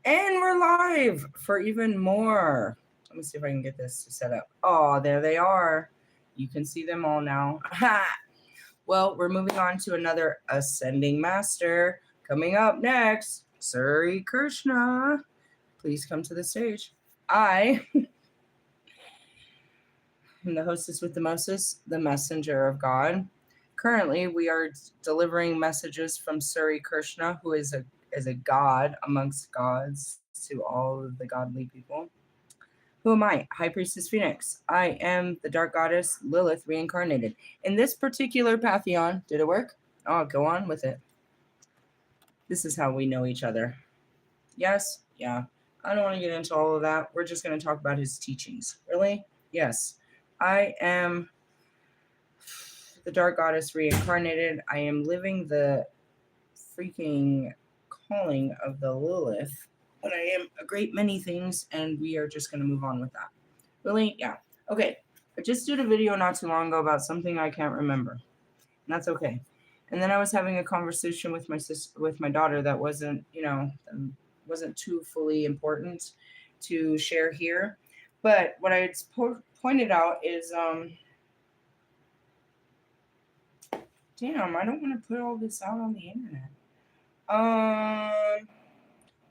And we're live for even more. Let me see if I can get this to set up. Oh, there they are. You can see them all now. Well, we're moving on to another Ascending Master. Coming up next, Suri Krishna. Please come to the stage. I am the hostess with the mostest, the messenger of God. Currently, we are delivering messages from Suri Krishna, who is a god amongst gods to all of the godly people. Who am I? High Priestess Phoenix. I am the dark goddess Lilith reincarnated. In this particular pantheon, did it work? Oh, go on with it. This is how we know each other. Yes? Yeah. I don't want to get into all of that. We're just going to talk about his teachings. Really? Yes. I am the dark goddess reincarnated. I am living the freaking calling of the Lilith, but I am a great many things, and we are just going to move on with that. Really? Yeah. Okay. I just did a video not too long ago about something I can't remember, and that's okay. And then I was having a conversation with my sister, with my daughter, that wasn't, wasn't too fully important to share here. But what I had pointed out is, damn, I don't want to put all this out on the internet. Um,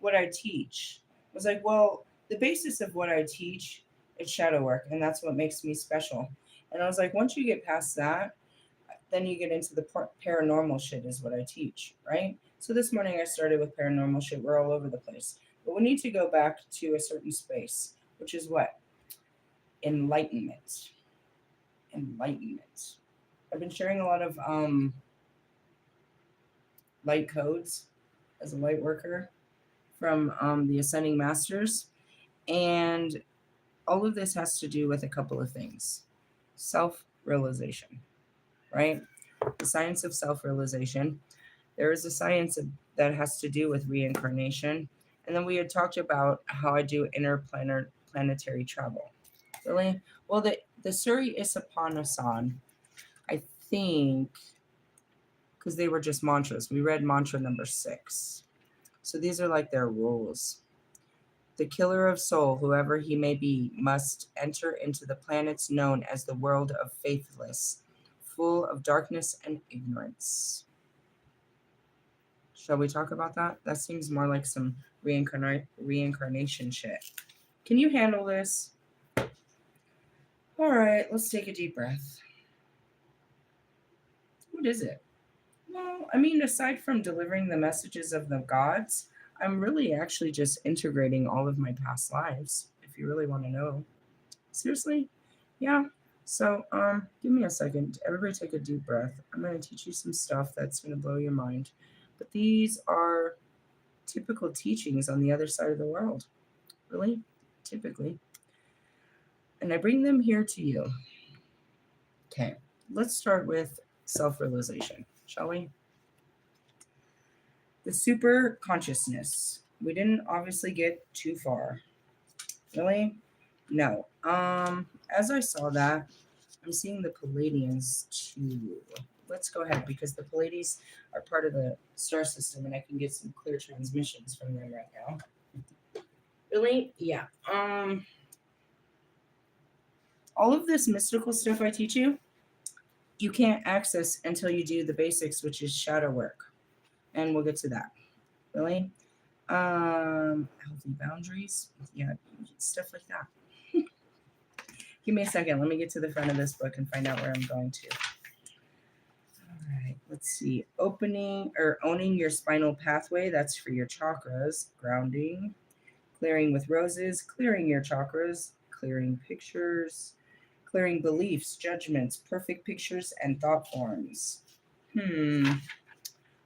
what I teach was like, well, the basis of what I teach is shadow work, and that's what makes me special. And I was like, once you get past that, then you get into the paranormal shit, is what I teach, right? So this morning I started with paranormal shit. We're all over the place, but we need to go back to a certain space, which is what? Enlightenment. Enlightenment. I've been sharing a lot of light codes as a light worker from the Ascending Masters. And all of this has to do with a couple of things: self realization, right? The science of self realization. There is a science that has to do with reincarnation. And then we had talked about how I do interplanetary travel. Really? Well, the Suri Isapanasan, I think, because they were just mantras. We read mantra number 6. So these are like their rules. The killer of soul, whoever he may be, must enter into the planets known as the world of faithless, full of darkness and ignorance. Shall we talk about that? That seems more like some reincarnation shit. Can you handle this? All right, let's take a deep breath. What is it? Well, I mean, aside from delivering the messages of the gods, I'm really actually just integrating all of my past lives, if you really want to know. Seriously? Yeah. So, give me a second. Everybody take a deep breath. I'm going to teach you some stuff that's going to blow your mind. But these are typical teachings on the other side of the world. Really? Typically. And I bring them here to you. Okay. Let's start with self realization, shall we? The super consciousness. We didn't obviously get too far. Really? No. As I saw that, I'm seeing the Palladians too. Let's go ahead, because the Pallades are part of the star system, and I can get some clear transmissions from them right now. Really? Yeah. All of this mystical stuff I teach you, you can't access until you do the basics, which is shadow work, and we'll get to that. Really? Healthy boundaries. Yeah, stuff like that. Give me a second. Let me get to the front of this book and find out where I'm going to. All right, let's see. Opening or owning your spinal pathway. That's for your chakras. Grounding. Clearing with roses. Clearing your chakras. Clearing pictures. Clearing beliefs, judgments, perfect pictures, and thought forms.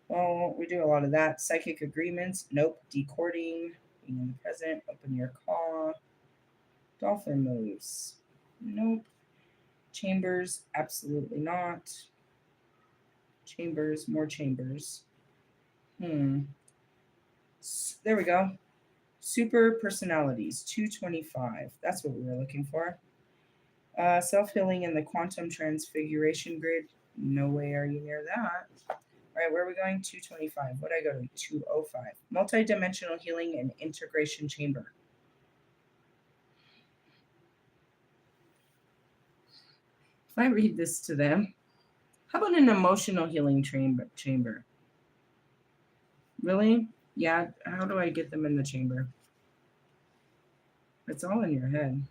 Well, we do a lot of that. Psychic agreements. Nope. Decording. Being in the present. Open your caw. Dolphin moves. Nope. Chambers. Absolutely not. Chambers. More chambers. There we go. Super personalities. 225. That's what we were looking for. Self-healing in the quantum transfiguration grid. No way are you near that. All right, where are we going? 225. What did I go to? 205. Multidimensional healing and integration chamber. If I read this to them, how about an emotional healing chamber? Really? Yeah. How do I get them in the chamber? It's all in your head.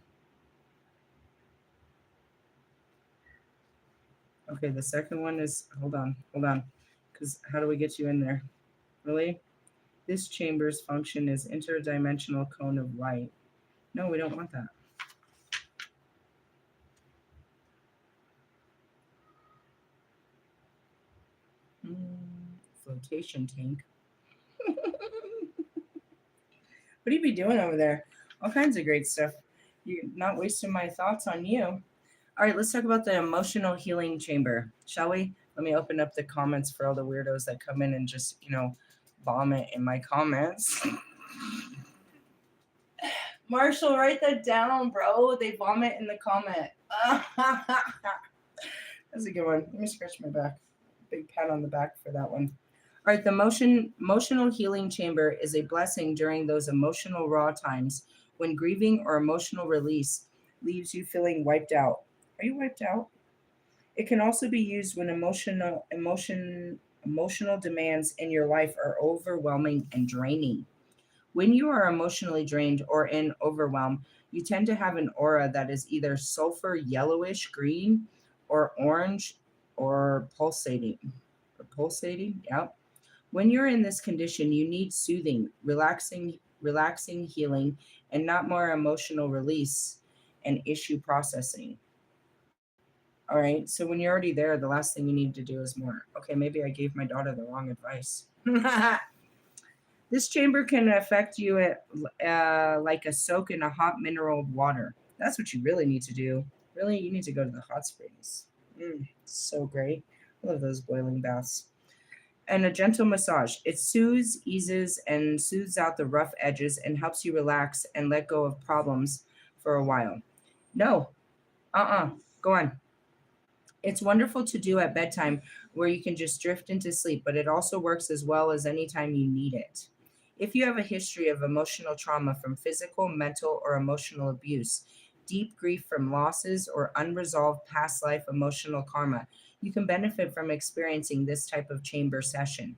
Okay, the second one is hold on. Because how do we get you in there? Really? This chamber's function is interdimensional cone of light. No, we don't want that. Flotation tank. What do you be doing over there? All kinds of great stuff. You're not wasting my thoughts on you. All right, let's talk about the emotional healing chamber, shall we? Let me open up the comments for all the weirdos that come in and just, vomit in my comments. Marshall, write that down, bro. They vomit in the comment. That's a good one. Let me scratch my back. Big pat on the back for that one. All right, the emotional healing chamber is a blessing during those emotional raw times when grieving or emotional release leaves you feeling wiped out. Are you wiped out? It can also be used when emotional demands in your life are overwhelming and draining. When you are emotionally drained or in overwhelm, you tend to have an aura that is either sulfur yellowish green or orange or pulsating. Or pulsating, yeah. When you're in this condition, you need soothing, relaxing healing, and not more emotional release and issue processing. All right. So when you're already there, the last thing you need to do is more. Okay, maybe I gave my daughter the wrong advice. This chamber can affect you like a soak in a hot mineral water. That's what you really need to do. Really, you need to go to the hot springs. So great. I love those boiling baths. And a gentle massage. It soothes, eases, and soothes out the rough edges and helps you relax and let go of problems for a while. No, go on. It's wonderful to do at bedtime where you can just drift into sleep, but it also works as well as anytime you need it. If you have a history of emotional trauma from physical, mental, or emotional abuse, deep grief from losses, or unresolved past life emotional karma, you can benefit from experiencing this type of chamber session.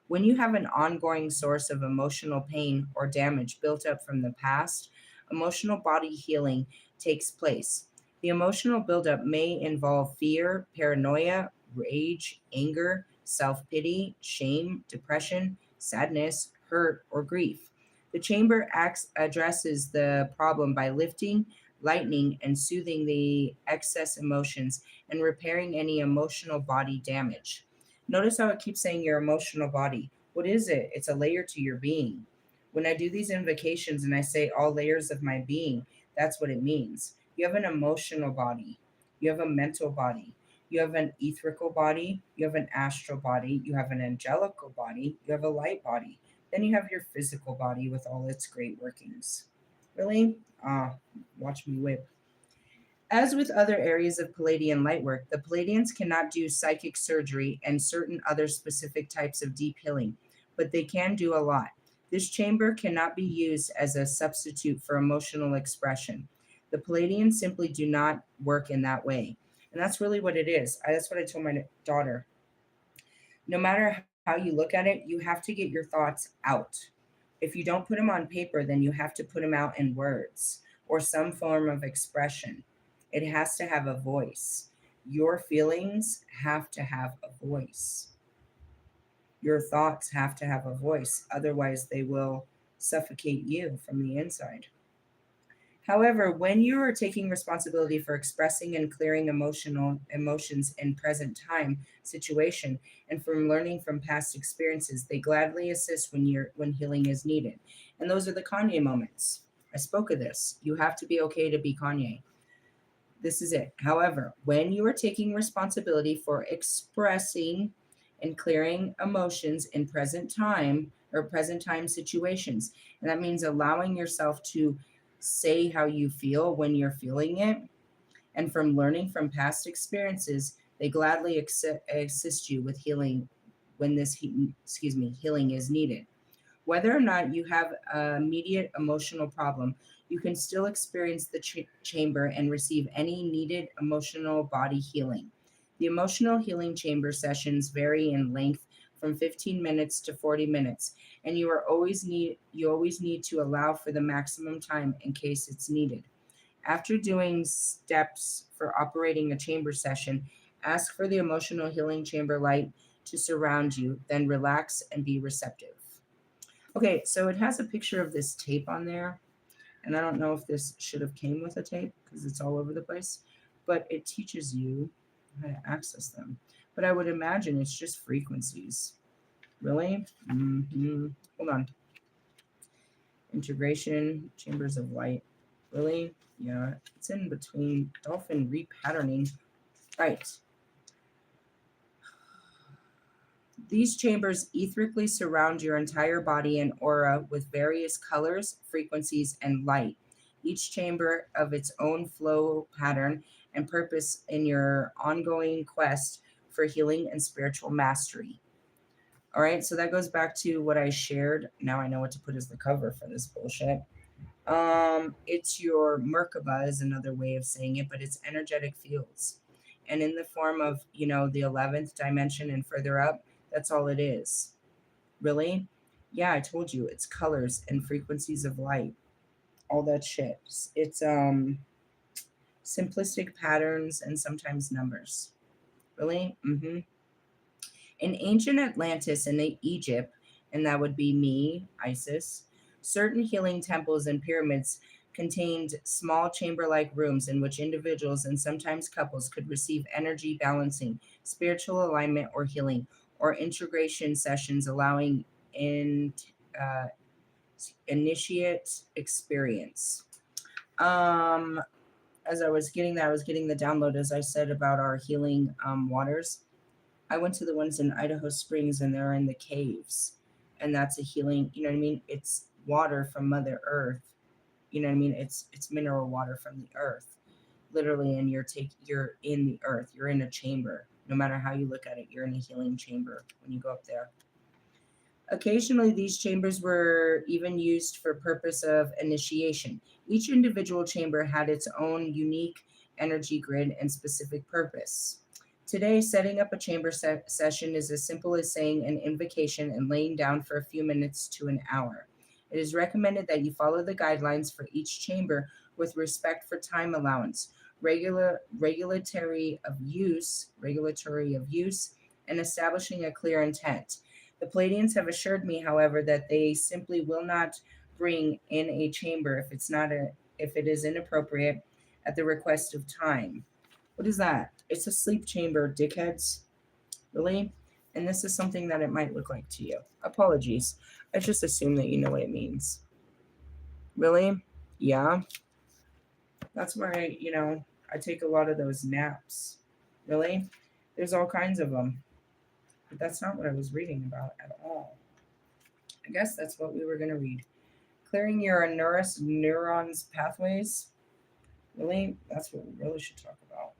When you have an ongoing source of emotional pain or damage built up from the past, emotional body healing takes place. The emotional buildup may involve fear, paranoia, rage, anger, self pity, shame, depression, sadness, hurt, or grief. The chamber addresses the problem by lifting, lightening, and soothing the excess emotions and repairing any emotional body damage. Notice how it keeps saying your emotional body. What is it? It's a layer to your being. When I do these invocations and I say all layers of my being, that's what it means. You have an emotional body, you have a mental body, you have an etherical body, you have an astral body, you have an angelical body, you have a light body. Then you have your physical body with all its great workings. Really? Watch me whip. As with other areas of Palladian lightwork, the Palladians cannot do psychic surgery and certain other specific types of deep healing, but they can do a lot. This chamber cannot be used as a substitute for emotional expression. The Palladians simply do not work in that way. And that's really what it is. That's what I told my daughter. No matter how you look at it, you have to get your thoughts out. If you don't put them on paper, then you have to put them out in words or some form of expression. It has to have a voice. Your feelings have to have a voice. Your thoughts have to have a voice. Otherwise, they will suffocate you from the inside. However, when you are taking responsibility for expressing and clearing emotional emotions in present time situation and from learning from past experiences, they gladly assist when healing is needed. And those are the Kanye moments. I spoke of this. You have to be okay to be Kanye. This is it. However, when you are taking responsibility for expressing and clearing emotions in present time or present time situations, and that means allowing yourself to say how you feel when you're feeling it, and from learning from past experiences, they gladly assist you with healing when this healing is needed. Whether or not you have an immediate emotional problem, you can still experience the chamber and receive any needed emotional body healing. The emotional healing chamber sessions vary in length from 15 minutes to 40 minutes, and you always need to allow for the maximum time in case it's needed. After doing steps for operating a chamber session, ask for the emotional healing chamber light to surround you, then relax and be receptive. Okay, so it has a picture of this tape on there, and I don't know if this should have came with a tape because it's all over the place, but it teaches you how to access them. But I would imagine it's just frequencies. Really? Hold on. Integration, chambers of light. Really? Yeah, it's in between dolphin repatterning. Right. These chambers etherically surround your entire body and aura with various colors, frequencies, and light, each chamber of its own flow pattern and purpose in your ongoing quest for healing and spiritual mastery. All right, so that goes back to what I shared. Now I know what to put as the cover for this bullshit. It's your Merkaba is another way of saying it, but it's energetic fields. And in the form of, the 11th dimension and further up, that's all it is. Really? Yeah, I told you, it's colors and frequencies of light. All that shit. It's simplistic patterns and sometimes numbers. Really? In ancient Atlantis and Egypt, and that would be me, Isis, certain healing temples and pyramids contained small chamber like rooms in which individuals and sometimes couples could receive energy balancing, spiritual alignment, or healing, or integration sessions allowing in uh, initiate experience. Um, as I was getting that, I was getting the download, as I said, about our healing waters. I went to the ones in Idaho Springs and they're in the caves. And that's a healing, you know what I mean? It's water from Mother Earth. You know what I mean? It's mineral water from the earth. Literally, and you're in the earth. You're in a chamber. No matter how you look at it, you're in a healing chamber when you go up there. Occasionally, these chambers were even used for purpose of initiation. Each individual chamber had its own unique energy grid and specific purpose. Today, setting up a chamber session is as simple as saying an invocation and laying down for a few minutes to an hour. It is recommended that you follow the guidelines for each chamber with respect for time allowance, regulatory of use, and establishing a clear intent. The Palladians have assured me, however, that they simply will not bring in a chamber if it is inappropriate at the request of time. What is that? It's a sleep chamber, dickheads. Really? And this is something that it might look like to you. Apologies. I just assume that you know what it means. Really? Yeah. That's where I take a lot of those naps. Really? There's all kinds of them. But that's not what I was reading about at all. I guess that's what we were going to read. Clearing your neurons pathways. Really? That's what we really should talk about.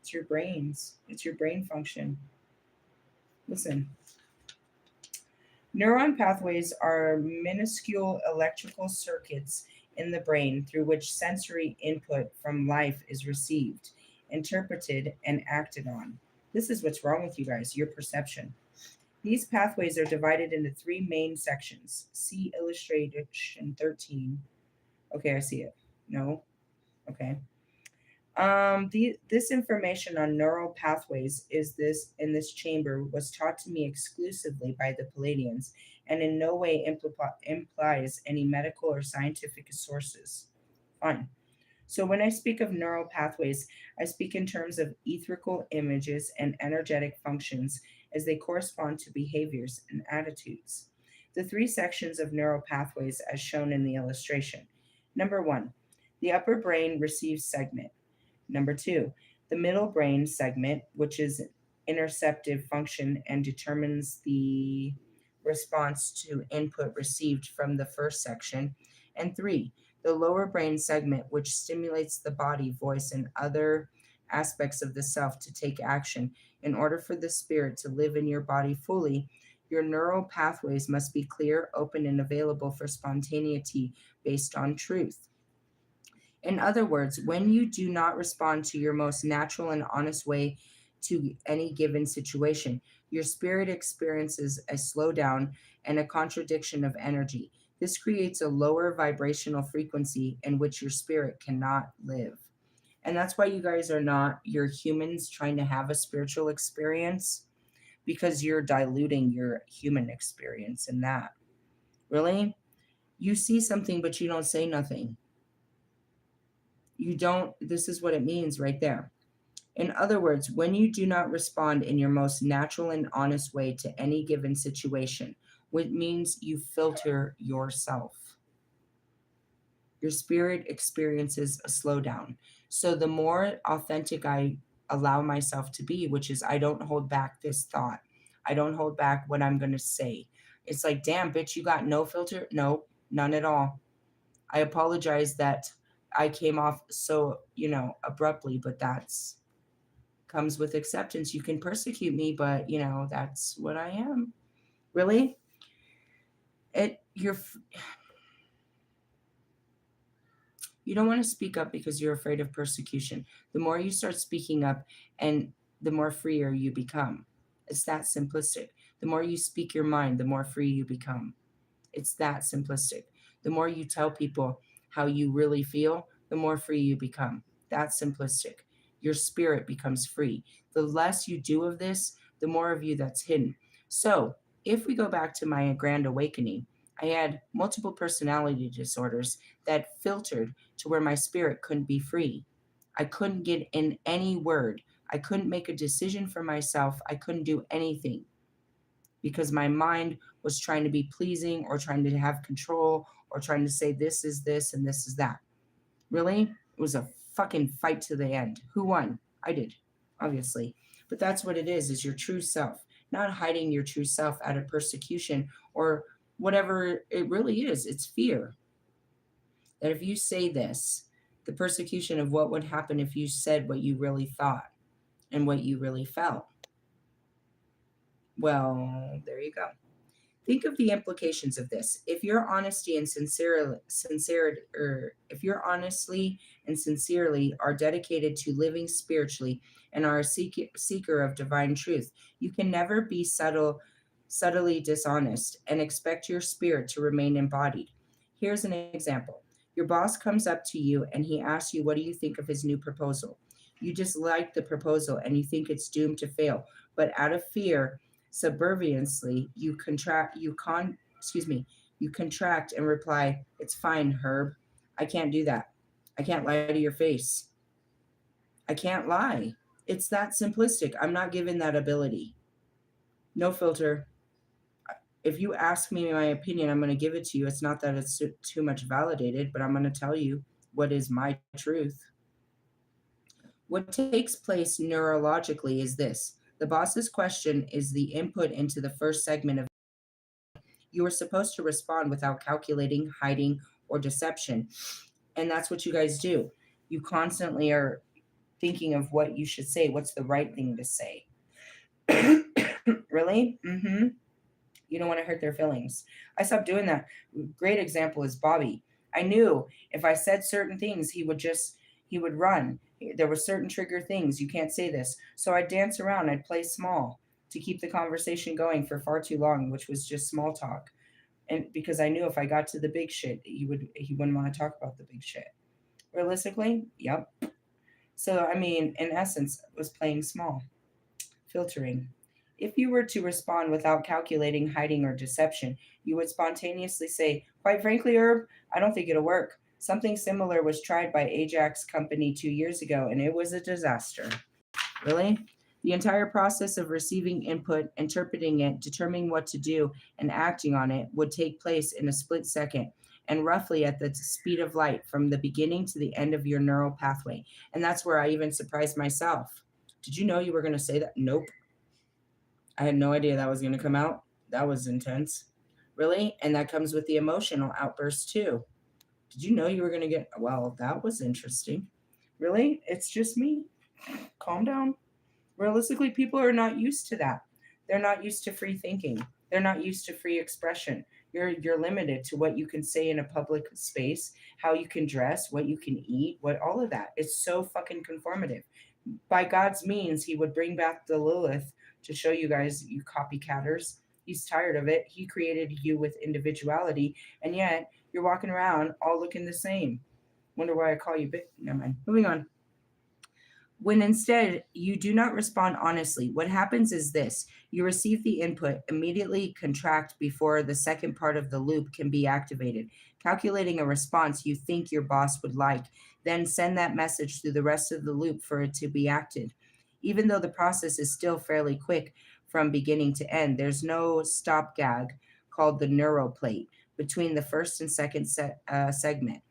It's your brains. It's your brain function. Listen. Neuron pathways are minuscule electrical circuits in the brain through which sensory input from life is received, interpreted, and acted on. This is what's wrong with you guys, your perception. These pathways are divided into three main sections. See illustration 13. Okay, I see it. No? Okay. This information on neural pathways is this in this chamber was taught to me exclusively by the Palladians, and in no way implies any medical or scientific sources. Fine. So when I speak of neural pathways, I speak in terms of etherical images and energetic functions as they correspond to behaviors and attitudes. The three sections of neural pathways as shown in the illustration. Number one, the upper brain receives segment. Number two, the middle brain segment, which is interceptive function and determines the response to input received from the first section. And three, the lower brain segment, which stimulates the body, voice, and other aspects of the self to take action In order for the spirit to live in your body fully, your neural pathways must be clear, open, and available for spontaneity based on truth. In other words, when you do not respond to your most natural and honest way to any given situation, your spirit experiences a slowdown and a contradiction of energy. This creates a lower vibrational frequency in which your spirit cannot live. And that's why you guys are not, you're humans trying to have a spiritual experience, because you're diluting your human experience in that. Really? You see something, but you don't say nothing. You don't, this is what it means right there. In other words, when you do not respond in your most natural and honest way to any given situation, which means you filter yourself, your spirit experiences a slowdown. So the more authentic I allow myself to be, which is I don't hold back this thought, I don't hold back what I'm going to say. It's like, damn, bitch, you got no filter? No, none at all. I apologize that I came off so, abruptly, but that's comes with acceptance. You can persecute me, but that's what I am. Really? It you're you don't want to speak up because you're afraid of persecution. The more you start speaking up, and the more freer you become. It's that simplistic. The more you speak your mind, the more free you become. It's that simplistic. The more you tell people how you really feel, the more free you become. That's simplistic. Your spirit becomes free. The less you do of this, the more of you that's hidden. So, if we go back to my grand awakening, I had multiple personality disorders that filtered to where my spirit couldn't be free. I couldn't get in any word. I couldn't make a decision for myself. I couldn't do anything because my mind was trying to be pleasing or trying to have control or trying to say this is this and this is that. Really? It was a fucking fight to the end. Who won? I did, obviously. But that's what it is your true self, not hiding your true self out of persecution or whatever it really is. It's fear that if you say this, the persecution of what would happen if you said what you really thought and what you really felt. Well, there you go. Think of the implications of this. If your honesty and if you're honestly and sincerely are dedicated to living spiritually and are a seeker of divine truth, you can never be subtly dishonest and expect your spirit to remain embodied. Here's an example. Your boss comes up to you and he asks you, what do you think of his new proposal? You dislike the proposal and you think it's doomed to fail, but out of fear, subserviently, you contract and reply, "It's fine, Herb. I can't do that. I can't lie to your face. I can't lie." It's that simplistic. I'm not given that ability. No filter. If you ask me my opinion, I'm going to give it to you. It's not that it's too much validated, but I'm going to tell you what is my truth. What takes place neurologically is this. The boss's question is the input into the first segment of you are supposed to respond without calculating, hiding, or deception. And that's what you guys do. You constantly are thinking of what you should say, what's the right thing to say. Really? Mm-hmm. You don't want to hurt their feelings. I stopped doing that. Great example is Bobby. I knew if I said certain things, he would run. There were certain trigger things. You can't say this. So I'd dance around. I'd play small to keep the conversation going for far too long, which was just small talk. And because I knew if I got to the big shit, he wouldn't want to talk about the big shit. Realistically, yep. So I mean, in essence, it was playing small, filtering. If you were to respond without calculating, hiding, or deception, you would spontaneously say, "Quite frankly, Herb, I don't think it'll work. Something similar was tried by Ajax Company 2 years ago, and it was a disaster." Really? The entire process of receiving input, interpreting it, determining what to do, and acting on it would take place in a split second and roughly at the speed of light from the beginning to the end of your neural pathway. And that's where I even surprised myself. Did you know you were going to say that? Nope. I had no idea that was going to come out. That was intense. Really? And that comes with the emotional outburst too. Did you know you were going to get, well, that was interesting. Really? It's just me. Calm down. Realistically, people are not used to that. They're not used to free thinking. They're not used to free expression. You're limited to what you can say in a public space, how you can dress, what you can eat, what all of that. It's so fucking conformative. By God's means, he would bring back the Lilith to show you guys, you copycatters. He's tired of it. He created you with individuality, and yet you're walking around all looking the same. Wonder why I call you bit. Never mind. Moving on. When instead you do not respond honestly, what happens is this: you receive the input, immediately contract before the second part of the loop can be activated, calculating a response you think your boss would like, then send that message through the rest of the loop for it to be acted. Even though the process is still fairly quick from beginning to end, there's no stop gag called the neuroplate between the first and second segment.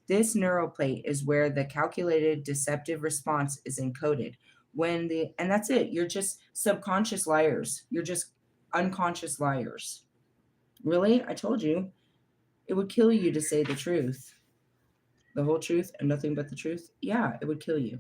This neural plate is where the calculated deceptive response is encoded. And that's it. You're just subconscious liars. You're just unconscious liars. Really? I told you. It would kill you to say the truth. The whole truth and nothing but the truth? Yeah, it would kill you.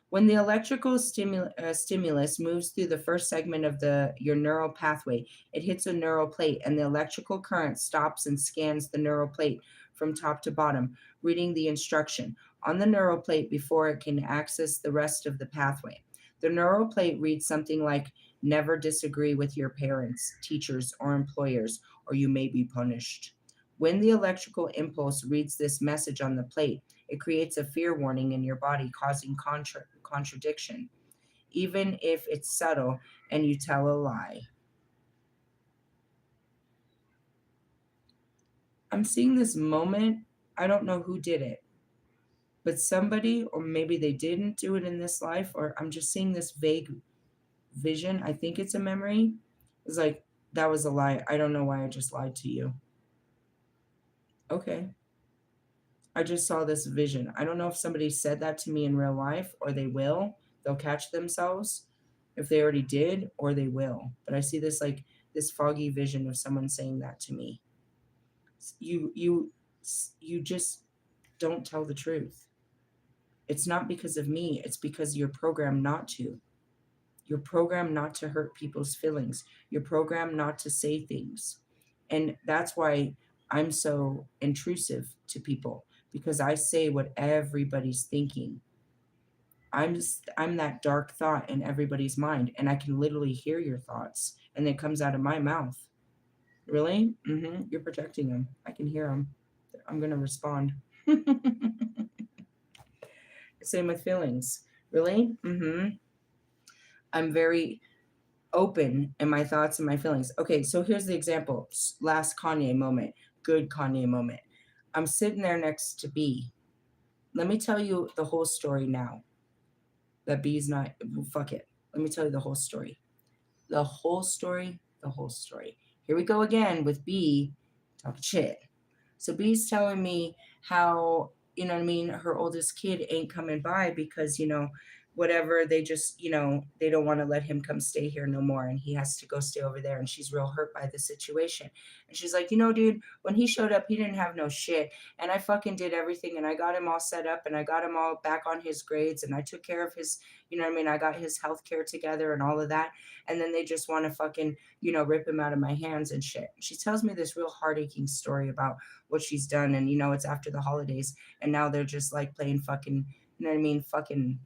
When the electrical stimulus moves through the first segment of your neural pathway, it hits a neural plate, and the electrical current stops and scans the neural plate from top to bottom, reading the instruction on the neural plate before it can access the rest of the pathway. The neural plate reads something like, "Never disagree with your parents, teachers, or employers, or you may be punished." When the electrical impulse reads this message on the plate, it creates a fear warning in your body, causing contradiction, even if it's subtle and you tell a lie. I'm seeing this moment. I don't know who did it, but somebody, or maybe they didn't do it in this life, or I'm just seeing this vague vision. I think it's a memory. It's like, that was a lie. I don't know why I just lied to you. Okay. I just saw this vision. I don't know if somebody said that to me in real life, or they will. They'll catch themselves if they already did, or they will. But I see this like this foggy vision of someone saying that to me. You just don't tell the truth. It's not because of me. It's because you're programmed not to. You're programmed not to hurt people's feelings. You're programmed not to say things. And that's why I'm so intrusive to people, because I say what everybody's thinking. I'm that dark thought in everybody's mind, and I can literally hear your thoughts, and it comes out of my mouth. Really? You're projecting them. I can hear them. I'm going to respond. Same with feelings. Really? I'm very open in my thoughts and my feelings. Okay, so here's the example. Last Kanye moment. Good Kanye moment. I'm sitting there next to B. Let me tell you the whole story now. That B's not, fuck it. Let me tell you the whole story. The whole story. Here we go again with B talking shit. So B's telling me how, you know what I mean, her oldest kid ain't coming by because, whatever, they just, they don't want to let him come stay here no more, and he has to go stay over there, and she's real hurt by the situation. And she's like, dude, when he showed up, he didn't have no shit, and I fucking did everything, and I got him all set up, and I got him all back on his grades, and I took care of his, I got his health care together and all of that, and then they just want to fucking, rip him out of my hands and shit. She tells me this real heart-aching story about what she's done, and it's after the holidays, and now they're just like playing fucking, fucking,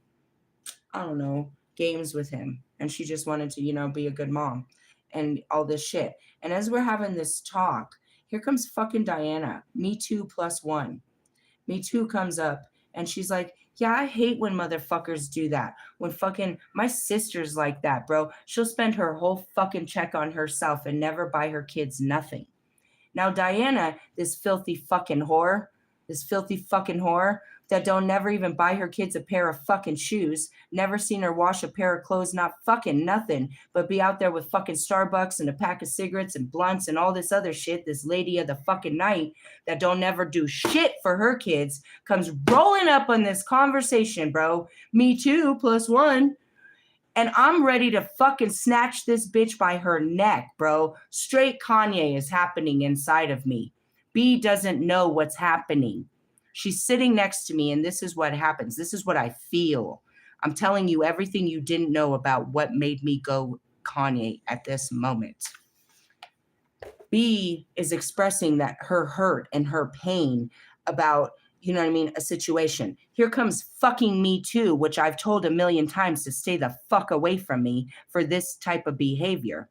I don't know, games with him. And she just wanted to, be a good mom and all this shit. And as we're having this talk, here comes fucking Diana, Me Too +1. Me Too comes up and she's like, yeah, I hate when motherfuckers do that. When fucking my sister's like that, bro. She'll spend her whole fucking check on herself and never buy her kids nothing. Now, Diana, this filthy fucking whore, that don't never even buy her kids a pair of fucking shoes, never seen her wash a pair of clothes, not fucking nothing, but be out there with fucking Starbucks and a pack of cigarettes and blunts and all this other shit, this lady of the fucking night that don't never do shit for her kids, comes rolling up on this conversation, bro. Me Too +1. And I'm ready to fucking snatch this bitch by her neck, bro. Straight Kanye is happening inside of me. B doesn't know what's happening. She's sitting next to me, and this is what happens. This is what I feel. I'm telling you everything you didn't know about what made me go Kanye at this moment. B is expressing that her hurt and her pain about, you know what I mean, a situation. Here comes fucking Me Too, which I've told a million times to stay the fuck away from me for this type of behavior.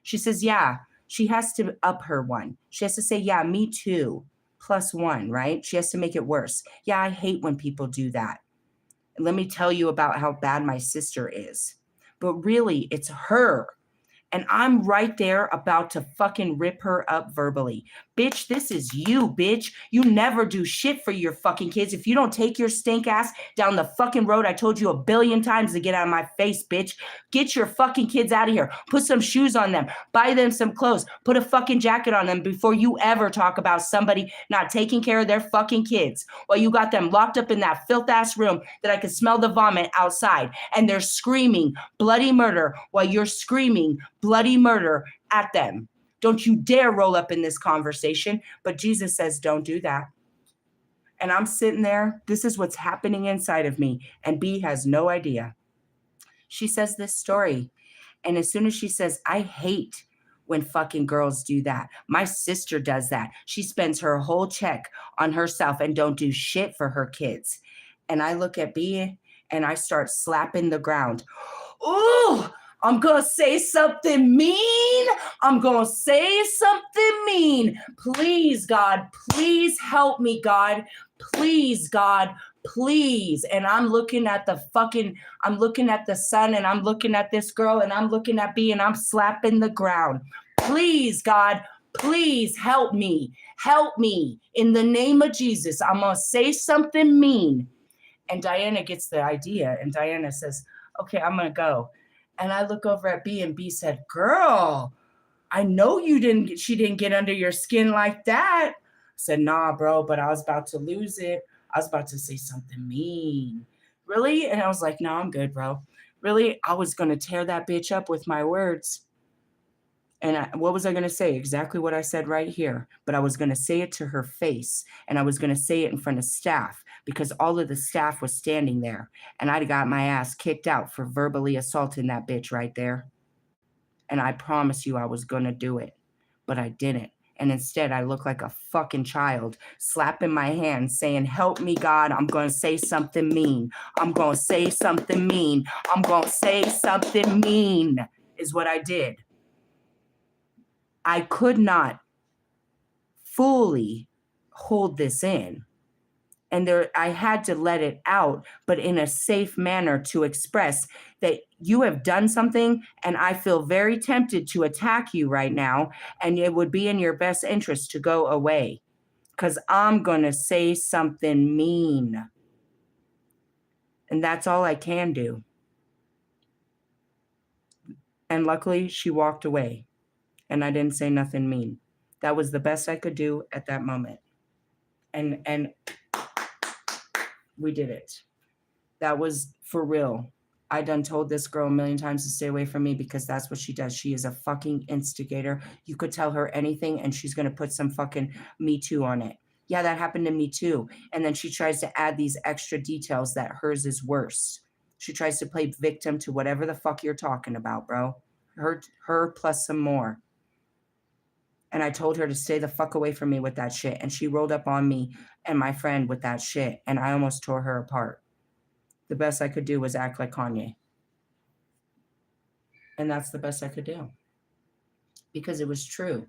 She says, yeah, she has to up her one. She has to say, yeah, me too, +1, right? She has to make it worse. Yeah, I hate when people do that. And let me tell you about how bad my sister is. But really, it's her. And I'm right there about to fucking rip her up verbally. Bitch, this is you, bitch. You never do shit for your fucking kids. If you don't take your stink ass down the fucking road I told you a billion times to get out of my face, bitch. Get your fucking kids out of here. Put some shoes on them. Buy them some clothes. Put a fucking jacket on them before you ever talk about somebody not taking care of their fucking kids. While you got them locked up in that filth-ass room that I could smell the vomit outside. And they're screaming bloody murder while you're screaming bloody murder at them. Don't you dare roll up in this conversation. But Jesus says, don't do that. And I'm sitting there. This is what's happening inside of me. And B has no idea. She says this story. And as soon as she says, I hate when fucking girls do that. My sister does that. She spends her whole check on herself and don't do shit for her kids. And I look at B and I start slapping the ground. Ooh, I'm going to say something mean. I'm going to say something mean. Please, God, please help me, God. Please, God, please. And I'm looking at the sun and I'm looking at this girl and I'm looking at B and I'm slapping the ground. Please, God, please help me. Help me. In the name of Jesus, I'm going to say something mean. And Diana gets the idea and Diana says, okay, I'm going to go. And I look over at B and B said, girl, I know she didn't get under your skin like that. I said, nah, bro, but I was about to lose it. I was about to say something mean. Really? And I was like, no, I'm good, bro. Really? I was going to tear that bitch up with my words. And what was I going to say? Exactly what I said right here. But I was going to say it to her face. And I was going to say it in front of staff because all of the staff was standing there. And I got my ass kicked out for verbally assaulting that bitch right there. And I promise you I was going to do it. But I didn't. And instead, I look like a fucking child, slapping my hands, saying, help me, God. I'm going to say something mean. I'm going to say something mean. I'm going to say something mean is what I did. I could not fully hold this in. And I had to let it out, but in a safe manner to express that you have done something and I feel very tempted to attack you right now. And it would be in your best interest to go away because I'm going to say something mean. And that's all I can do. And luckily she walked away and I didn't say nothing mean. That was the best I could do at that moment. And we did it. That was for real. I done told this girl a million times to stay away from me because that's what she does. She is a fucking instigator. You could tell her anything and she's going to put some fucking Me Too on it. Yeah, that happened to me too. And then she tries to add these extra details that hers is worse. She tries to play victim to whatever the fuck you're talking about, bro. Her plus some more. And I told her to stay the fuck away from me with that shit. And she rolled up on me and my friend with that shit. And I almost tore her apart. The best I could do was act like Kanye. And that's the best I could do. Because it was true.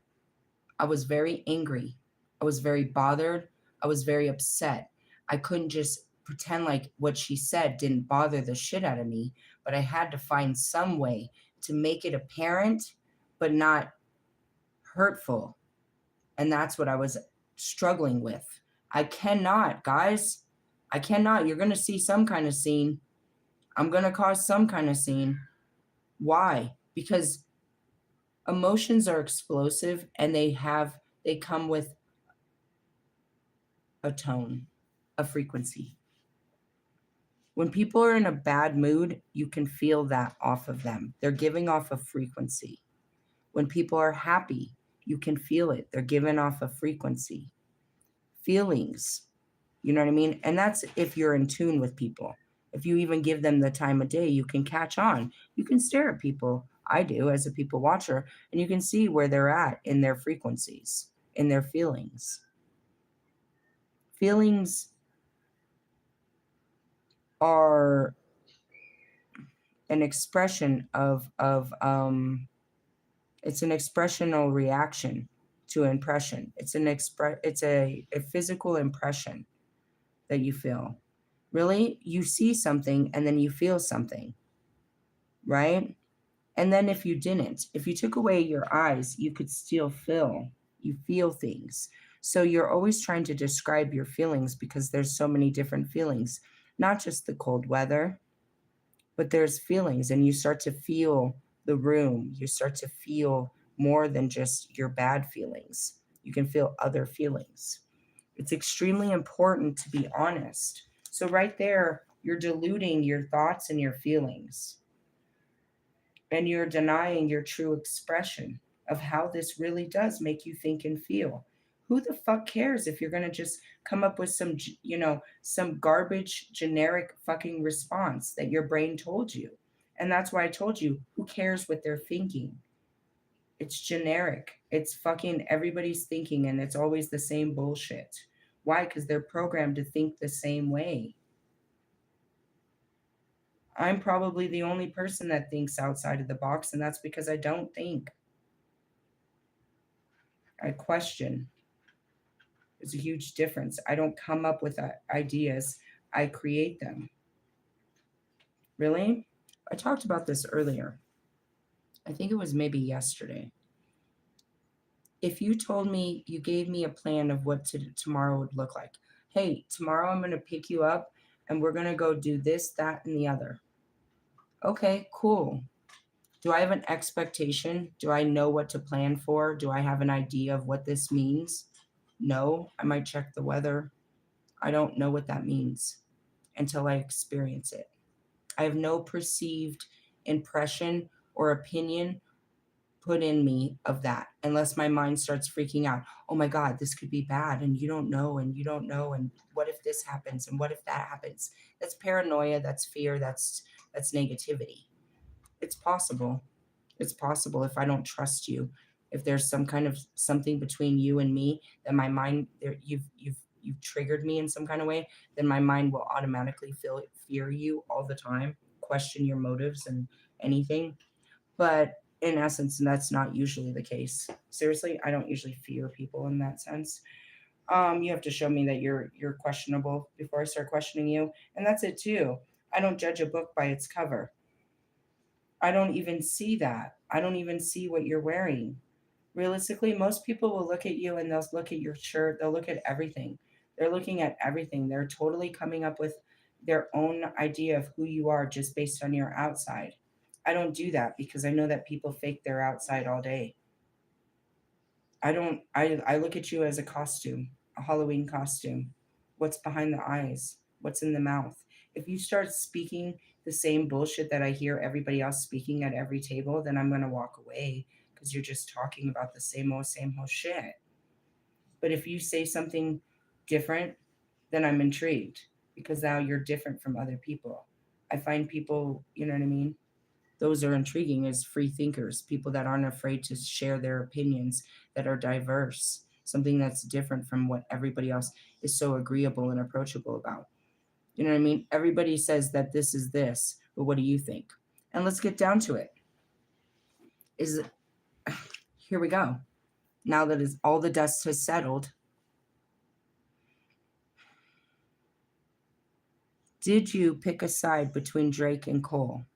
I was very angry. I was very bothered. I was very upset. I couldn't just pretend like what she said didn't bother the shit out of me. But I had to find some way to make it apparent, but not hurtful. And that's what I was struggling with. I cannot, guys. I cannot. You're going to see some kind of scene. I'm going to cause some kind of scene. Why? Because emotions are explosive and they come with a tone, a frequency. When people are in a bad mood, you can feel that off of them. They're giving off a frequency. When people are happy, you can feel it. They're giving off a frequency. Feelings, you know what I mean? And that's if you're in tune with people. If you even give them the time of day, you can catch on. You can stare at people. I do as a people watcher, and you can see where they're at in their frequencies, in their feelings. Feelings are an expression of it's an expressional reaction to impression. It's a physical impression that you feel. Really, you see something and then you feel something, right? And then if you took away your eyes, you could still feel things. So you're always trying to describe your feelings because there's so many different feelings, not just the cold weather, but there's feelings, and you start to feel the room. You start to feel more than just your bad feelings. You can feel other feelings. It's extremely important to be honest. So right there, you're diluting your thoughts and your feelings, and you're denying your true expression of how this really does make you think and feel. Who the fuck cares if you're going to just come up with some garbage generic fucking response that your brain told you? And that's why I told you, who cares what they're thinking? It's generic. It's fucking everybody's thinking, and it's always the same bullshit. Why? Because they're programmed to think the same way. I'm probably the only person that thinks outside of the box, and that's because I don't think. I question. There's a huge difference. I don't come up with ideas, I create them. Really? I talked about this earlier. I think it was maybe yesterday. If you told me, you gave me a plan of what tomorrow would look like. Hey, tomorrow I'm going to pick you up and we're going to go do this, that, and the other. Okay, cool. Do I have an expectation? Do I know what to plan for? Do I have an idea of what this means? No, I might check the weather. I don't know what that means until I experience it. I have no perceived impression or opinion put in me of that unless my mind starts freaking out. Oh my God, this could be bad. And you don't know, and you don't know. And what if this happens? And what if that happens? That's paranoia. That's fear. That's negativity. It's possible. It's possible if I don't trust you. If there's some kind of something between you and me, that my mind, you've triggered me in some kind of way, then my mind will automatically fear you all the time, question your motives and anything. But in essence, that's not usually the case. Seriously, I don't usually fear people in that sense. You have to show me that you're questionable before I start questioning you, and that's it too. I don't judge a book by its cover. I don't even see that. I don't even see what you're wearing. Realistically, most people will look at you and they'll look at your shirt, they'll look at everything. They're looking at everything. They're totally coming up with their own idea of who you are just based on your outside. I don't do that because I know that people fake their outside all day. I look at you as a costume, a Halloween costume. What's behind the eyes? What's in the mouth? If you start speaking the same bullshit that I hear everybody else speaking at every table, then I'm going to walk away because you're just talking about the same old shit. But if you say something different, then I'm intrigued because now you're different from other people. I find people, you know what I mean? Those are intriguing as free thinkers, people that aren't afraid to share their opinions, that are diverse, something that's different from what everybody else is so agreeable and approachable about. You know what I mean? Everybody says that this is this, but what do you think? And let's get down to it. Is Here we go. Now that is all the dust has settled, did you pick a side between Drake and Cole?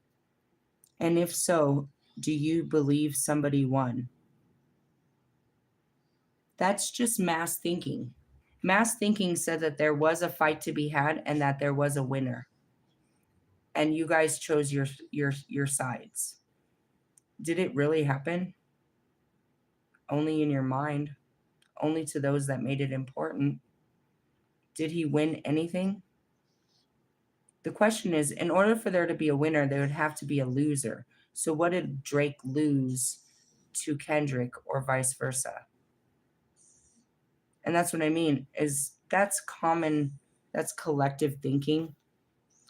And if so, do you believe somebody won? That's just mass thinking. Mass thinking said that there was a fight to be had and that there was a winner. And you guys chose your sides. Did it really happen? Only in your mind, only to those that made it important. Did he win anything? The question is, in order for there to be a winner, there would have to be a loser. So what did Drake lose to Kendrick or vice versa? And that's what I mean, is that's common, that's collective thinking.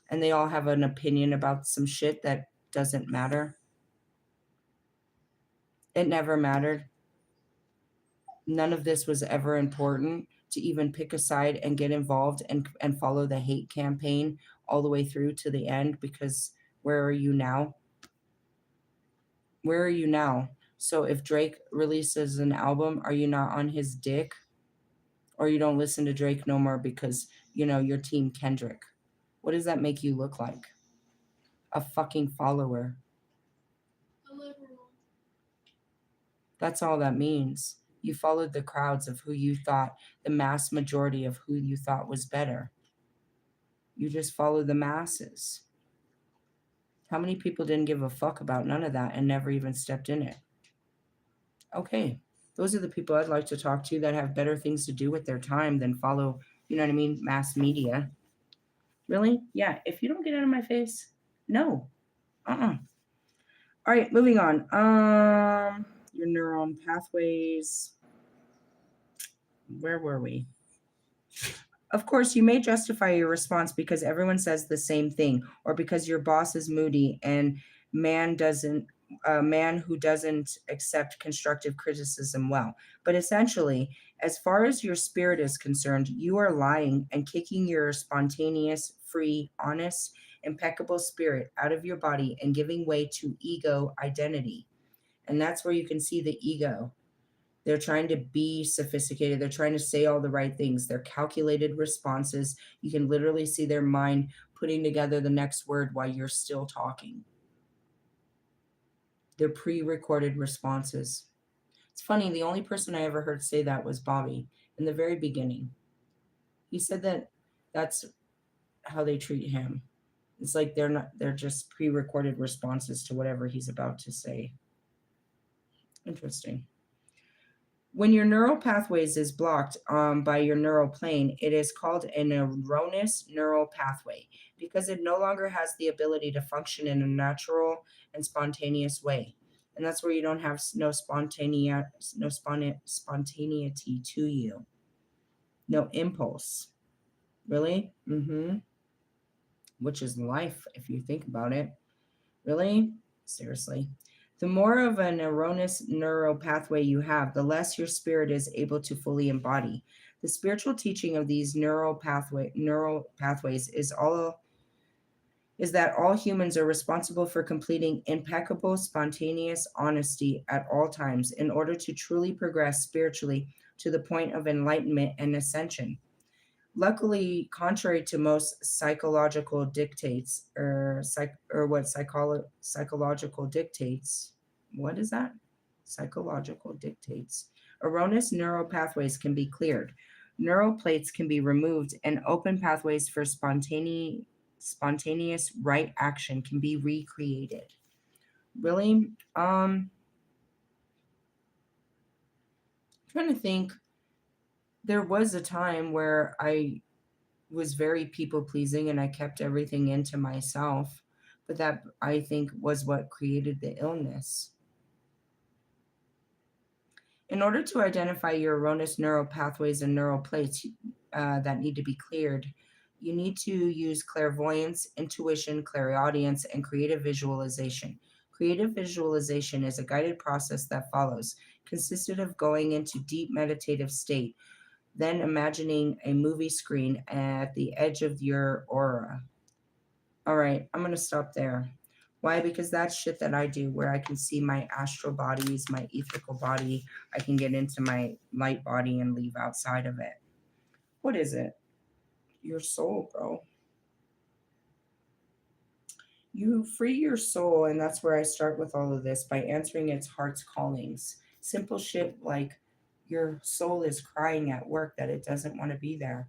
and they all have an opinion about some shit that doesn't matter. It never mattered. None of this was ever important to even pick a side and get involved and follow the hate campaign all the way through to the end, because where are you now? Where are you now? So if Drake releases an album, are you not on his dick? Or you don't listen to Drake no more because, you're team Kendrick? What does that make you look like? A fucking follower. A liberal. That's all that means. You followed the crowds of who you thought, the mass majority of who you thought was better. You just followed the masses. How many people didn't give a fuck about none of that and never even stepped in it? Okay, those are the people I'd like to talk to that have better things to do with their time than follow, you know what I mean, mass media. Really? Yeah, if you don't get out of my face, no. All right, moving on. Your neuron pathways. Where were we? Of course, you may justify your response because everyone says the same thing, or because your boss is moody and man doesn't a man who doesn't accept constructive criticism well. But essentially, as far as your spirit is concerned, you are lying and kicking your spontaneous, free, honest, impeccable spirit out of your body and giving way to ego identity. And that's where you can see the ego. They're trying to be sophisticated. They're trying to say all the right things. They're calculated responses. You can literally see their mind putting together the next word while you're still talking. They're pre recorded responses. It's funny, the only person I ever heard say that was Bobby in the very beginning. He said that that's how they treat him. It's like they're just pre recorded responses to whatever he's about to say. Interesting. When your neural pathways is blocked by your neural plane, it is called an erroneous neural pathway because it no longer has the ability to function in a natural and spontaneous way. And that's where you don't have spontaneity to you, no impulse. Really? Which is life if you think about it. Really? Seriously. The more of an erroneous neural pathway you have, the less your spirit is able to fully embody. The spiritual teaching of these neural pathways is that all humans are responsible for completing impeccable, spontaneous honesty at all times in order to truly progress spiritually to the point of enlightenment and ascension. Luckily, contrary to most psychological dictates, or what psychological dictates, what is that? Psychological dictates. Erroneous neural pathways can be cleared. Neural plates can be removed, and open pathways for spontaneous right action can be recreated. Really, I'm trying to think. There was a time where I was very people pleasing and I kept everything into myself. But that, I think, was what created the illness. In order to identify your erroneous neural pathways and neural plates that need to be cleared, you need to use clairvoyance, intuition, clairaudience, and creative visualization. Creative visualization is a guided process that follows, consisted of going into deep meditative state, then imagining a movie screen at the edge of your aura. All right, I'm going to stop there. Why? Because that's shit that I do where I can see my astral bodies, my etherical body. I can get into my light body and leave outside of it. What is it? Your soul, bro. You free your soul, and that's where I start with all of this by answering its heart's callings. Simple shit like your soul is crying at work that it doesn't want to be there.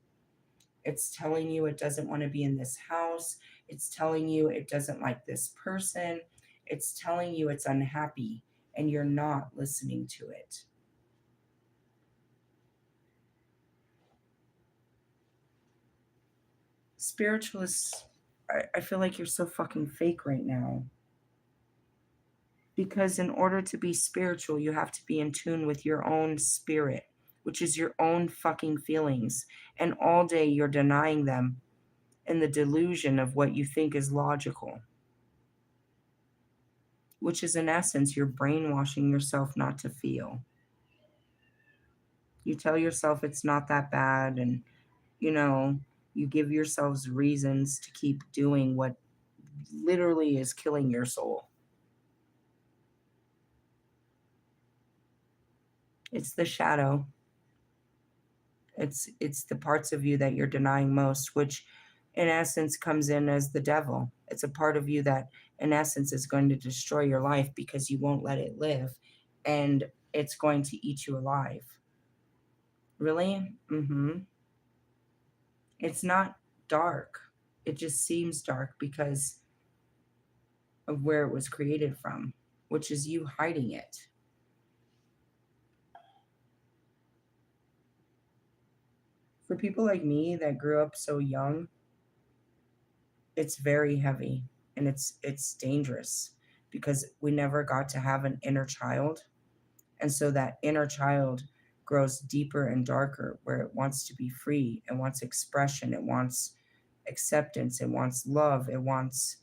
It's telling you it doesn't want to be in this house. It's telling you it doesn't like this person. It's telling you it's unhappy and you're not listening to it. Spiritualists, I feel like you're so fucking fake right now. Because in order to be spiritual, you have to be in tune with your own spirit, which is your own fucking feelings. And all day you're denying them in the delusion of what you think is logical, which is in essence you're brainwashing yourself not to feel. You tell yourself it's not that bad, and you know, you give yourselves reasons to keep doing what literally is killing your soul. It's the shadow. It's the parts of you that you're denying most, which in essence comes in as the devil. It's a part of you that in essence is going to destroy your life because you won't let it live, and it's going to eat you alive. Really? Mhm. It's not dark. It just seems dark because of where it was created from, which is you hiding it. For people like me that grew up so young, it's very heavy, and it's dangerous because we never got to have an inner child. And so that inner child grows deeper and darker, where it wants to be free, it wants expression, it wants acceptance, it wants love, it wants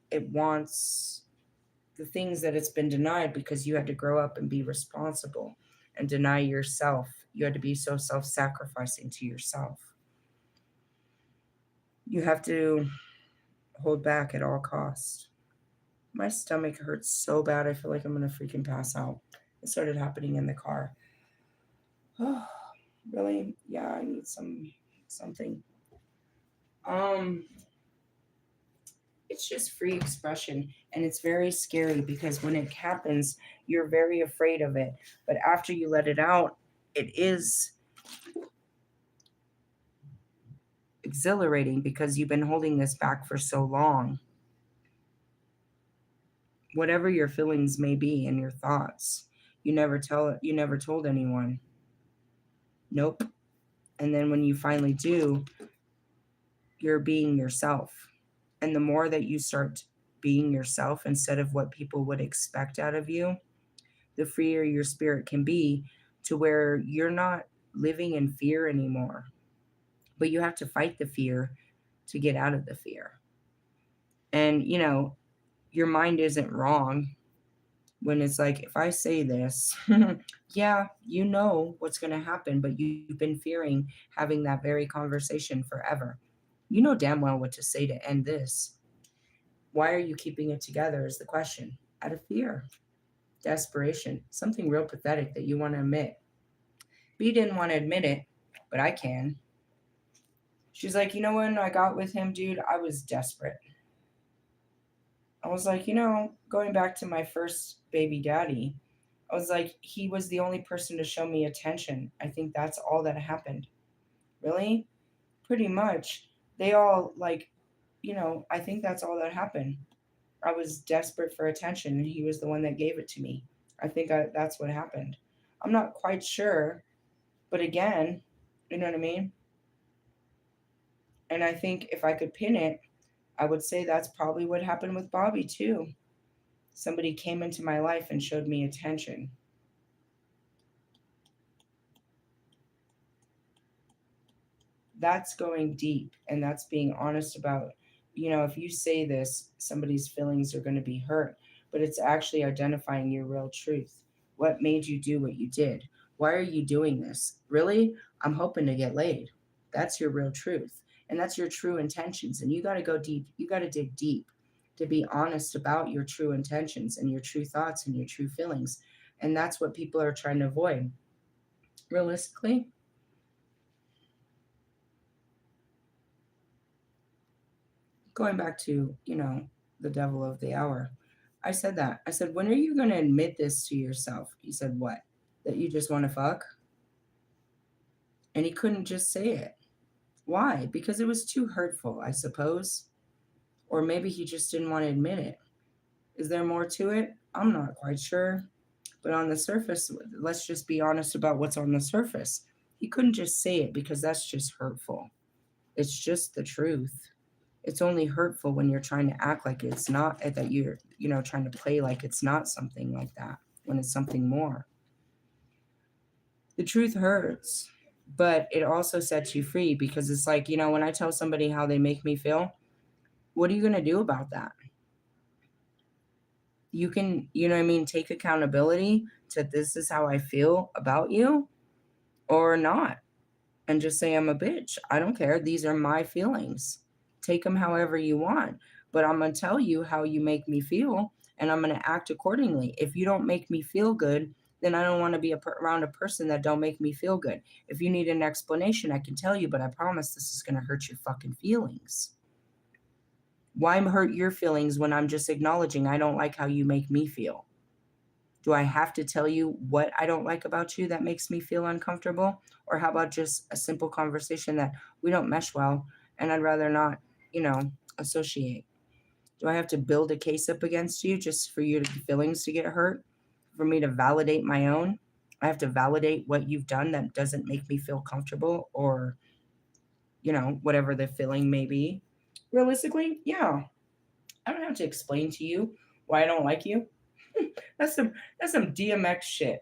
the things that it's been denied because you had to grow up and be responsible and deny yourself. You had to be so self-sacrificing to yourself. You have to hold back at all costs. My stomach hurts so bad. I feel like I'm gonna freaking pass out. It started happening in the car. Oh, really? Yeah, I need something. Um, it's just free expression, and it's very scary because when it happens, you're very afraid of it. But after you let it out, it is exhilarating because you've been holding this back for so long. Whatever your feelings may be and your thoughts, you never told anyone. Nope. And then when you finally do, you're being yourself. And the more that you start being yourself instead of what people would expect out of you, the freer your spirit can be, to where you're not living in fear anymore. But you have to fight the fear to get out of the fear. And, your mind isn't wrong when it's like, if I say this, yeah, you know what's going to happen, but you've been fearing having that very conversation forever. You know damn well what to say to end this. Why are you keeping it together is the question. Out of fear, desperation, something real pathetic that you want to admit. B didn't want to admit it, but I can. She's like, when I got with him, dude, I was desperate. I was like, going back to my first baby daddy, I was like, he was the only person to show me attention. I think that's all that happened. Really? Pretty much. They all, like, I think that's all that happened. I was desperate for attention, and he was the one that gave it to me. That's what happened. I'm not quite sure, but again, you know what I mean? And I think if I could pin it, I would say that's probably what happened with Bobby, too. Somebody came into my life and showed me attention. That's going deep, and that's being honest about, if you say this, somebody's feelings are going to be hurt, but it's actually identifying your real truth. What made you do what you did? Why are you doing this? Really? I'm hoping to get laid. That's your real truth, and that's your true intentions, and you got to go deep. You got to dig deep to be honest about your true intentions and your true thoughts and your true feelings. And that's what people are trying to avoid. Realistically, going back to, the devil of the hour, I said that. I said, when are you going to admit this to yourself? He said, what? That you just want to fuck? And he couldn't just say it. Why? Because it was too hurtful, I suppose. Or maybe he just didn't want to admit it. Is there more to it? I'm not quite sure. But on the surface, let's just be honest about what's on the surface. He couldn't just say it because that's just hurtful. It's just the truth. It's only hurtful when you're trying to act like it's not, that you're, trying to play like it's not something like that, when it's something more. The truth hurts. but it also sets you free because it's like, when I tell somebody how they make me feel, what are you going to do about that? You can, you know what I mean, take accountability to this is how I feel about you or not. And just say, I'm a bitch. I don't care. These are my feelings. Take them however you want. But I'm going to tell you how you make me feel and I'm going to act accordingly. If you don't make me feel good, then I don't want to be around a person that don't make me feel good. If you need an explanation, I can tell you, but I promise this is going to hurt your fucking feelings. Why hurt your feelings when I'm just acknowledging I don't like how you make me feel? Do I have to tell you what I don't like about you that makes me feel uncomfortable? Or how about just a simple conversation that we don't mesh well and I'd rather not, associate? Do I have to build a case up against you just for your feelings to get hurt? For me to validate my own? I have to validate what you've done that doesn't make me feel comfortable or, whatever the feeling may be. Realistically, yeah. I don't have to explain to you why I don't like you. That's some DMX shit.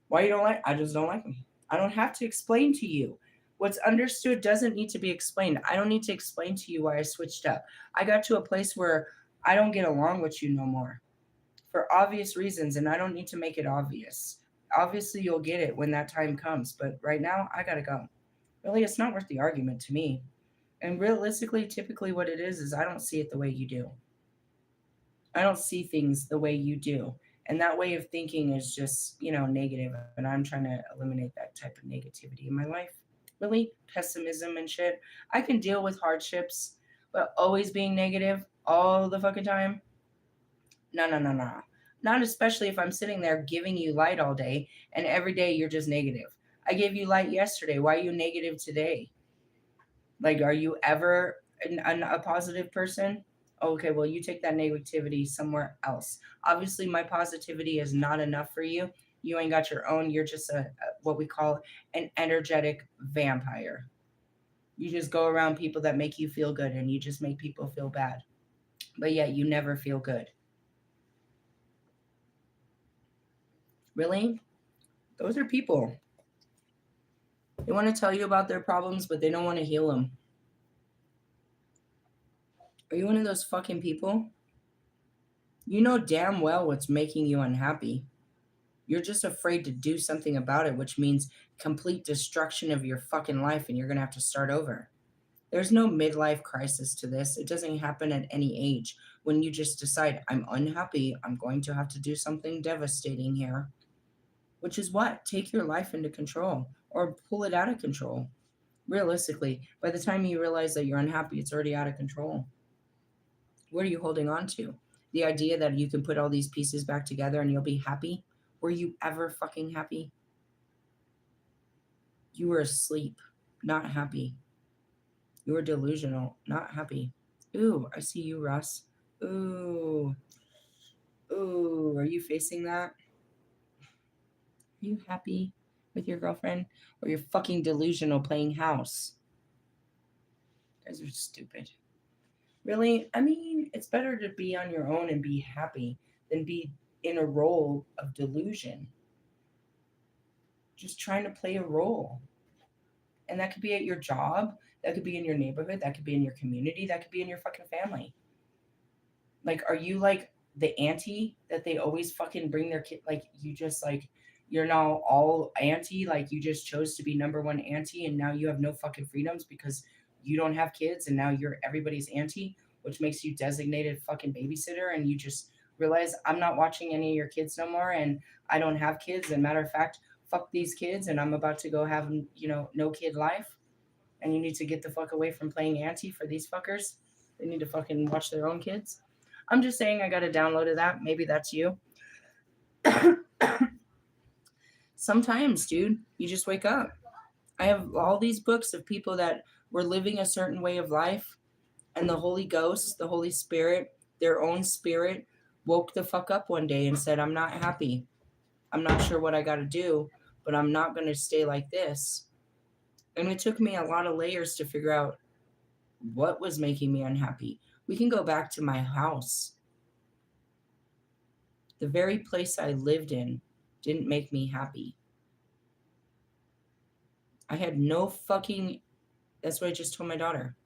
Why you don't like? I just don't like me. I don't have to explain to you. What's understood doesn't need to be explained. I don't need to explain to you why I switched up. I got to a place where I don't get along with you no more for obvious reasons, and I don't need to make it obvious. Obviously, you'll get it when that time comes, but right now, I gotta go. Really, it's not worth the argument to me. And realistically, typically, what it is I don't see it the way you do. I don't see things the way you do. And that way of thinking is just, negative. And I'm trying to eliminate that type of negativity in my life. Really, pessimism and shit. I can deal with hardships, but always being negative all the fucking time. No, no, no, no. Not especially if I'm sitting there giving you light all day and every day you're just negative. I gave you light yesterday. Why are you negative today? Like, are you ever a positive person? Okay, well, you take that negativity somewhere else. Obviously, my positivity is not enough for you. You ain't got your own. You're just what we call an energetic vampire. You just go around people that make you feel good and you just make people feel bad. But yet, you never feel good. Really? Those are people. They want to tell you about their problems, but they don't want to heal them. Are you one of those fucking people? You know damn well what's making you unhappy. You're just afraid to do something about it, which means complete destruction of your fucking life and you're going to have to start over. There's no midlife crisis to this. It doesn't happen at any age. When you just decide, I'm unhappy, I'm going to have to do something devastating here, which is what? Take your life into control or pull it out of control. Realistically, by the time you realize that you're unhappy, it's already out of control. What are you holding on to? The idea that you can put all these pieces back together and you'll be happy? Were you ever fucking happy? You were asleep, not happy. You were delusional, not happy. Ooh, I see you, Russ. Ooh, ooh, are you facing that? Are you happy with your girlfriend? Or you're fucking delusional playing house? You guys are stupid. Really? I mean, it's better to be on your own and be happy than be in a role of delusion. Just trying to play a role. And that could be at your job, that could be in your neighborhood, that could be in your community, that could be in your fucking family. Like, are you like the auntie that they always fucking bring their kid? Like, you just like, you're now all auntie, like you just chose to be number one auntie and now you have no fucking freedoms because you don't have kids and now you're everybody's auntie, which makes you designated fucking babysitter and you just realize I'm not watching any of your kids no more and I don't have kids. And matter of fact, fuck these kids and I'm about to go have, no kid life. And you need to get the fuck away from playing auntie for these fuckers. They need to fucking watch their own kids. I'm just saying I got a download of that. Maybe that's you. Sometimes, dude, you just wake up. I have all these books of people that were living a certain way of life, and the Holy Ghost, the Holy Spirit, their own spirit, woke the fuck up one day and said, I'm not happy. I'm not sure what I got to do, but I'm not going to stay like this. And it took me a lot of layers to figure out what was making me unhappy. We can go back to my house. The very place I lived in didn't make me happy. I had no fucking, that's what I just told my daughter.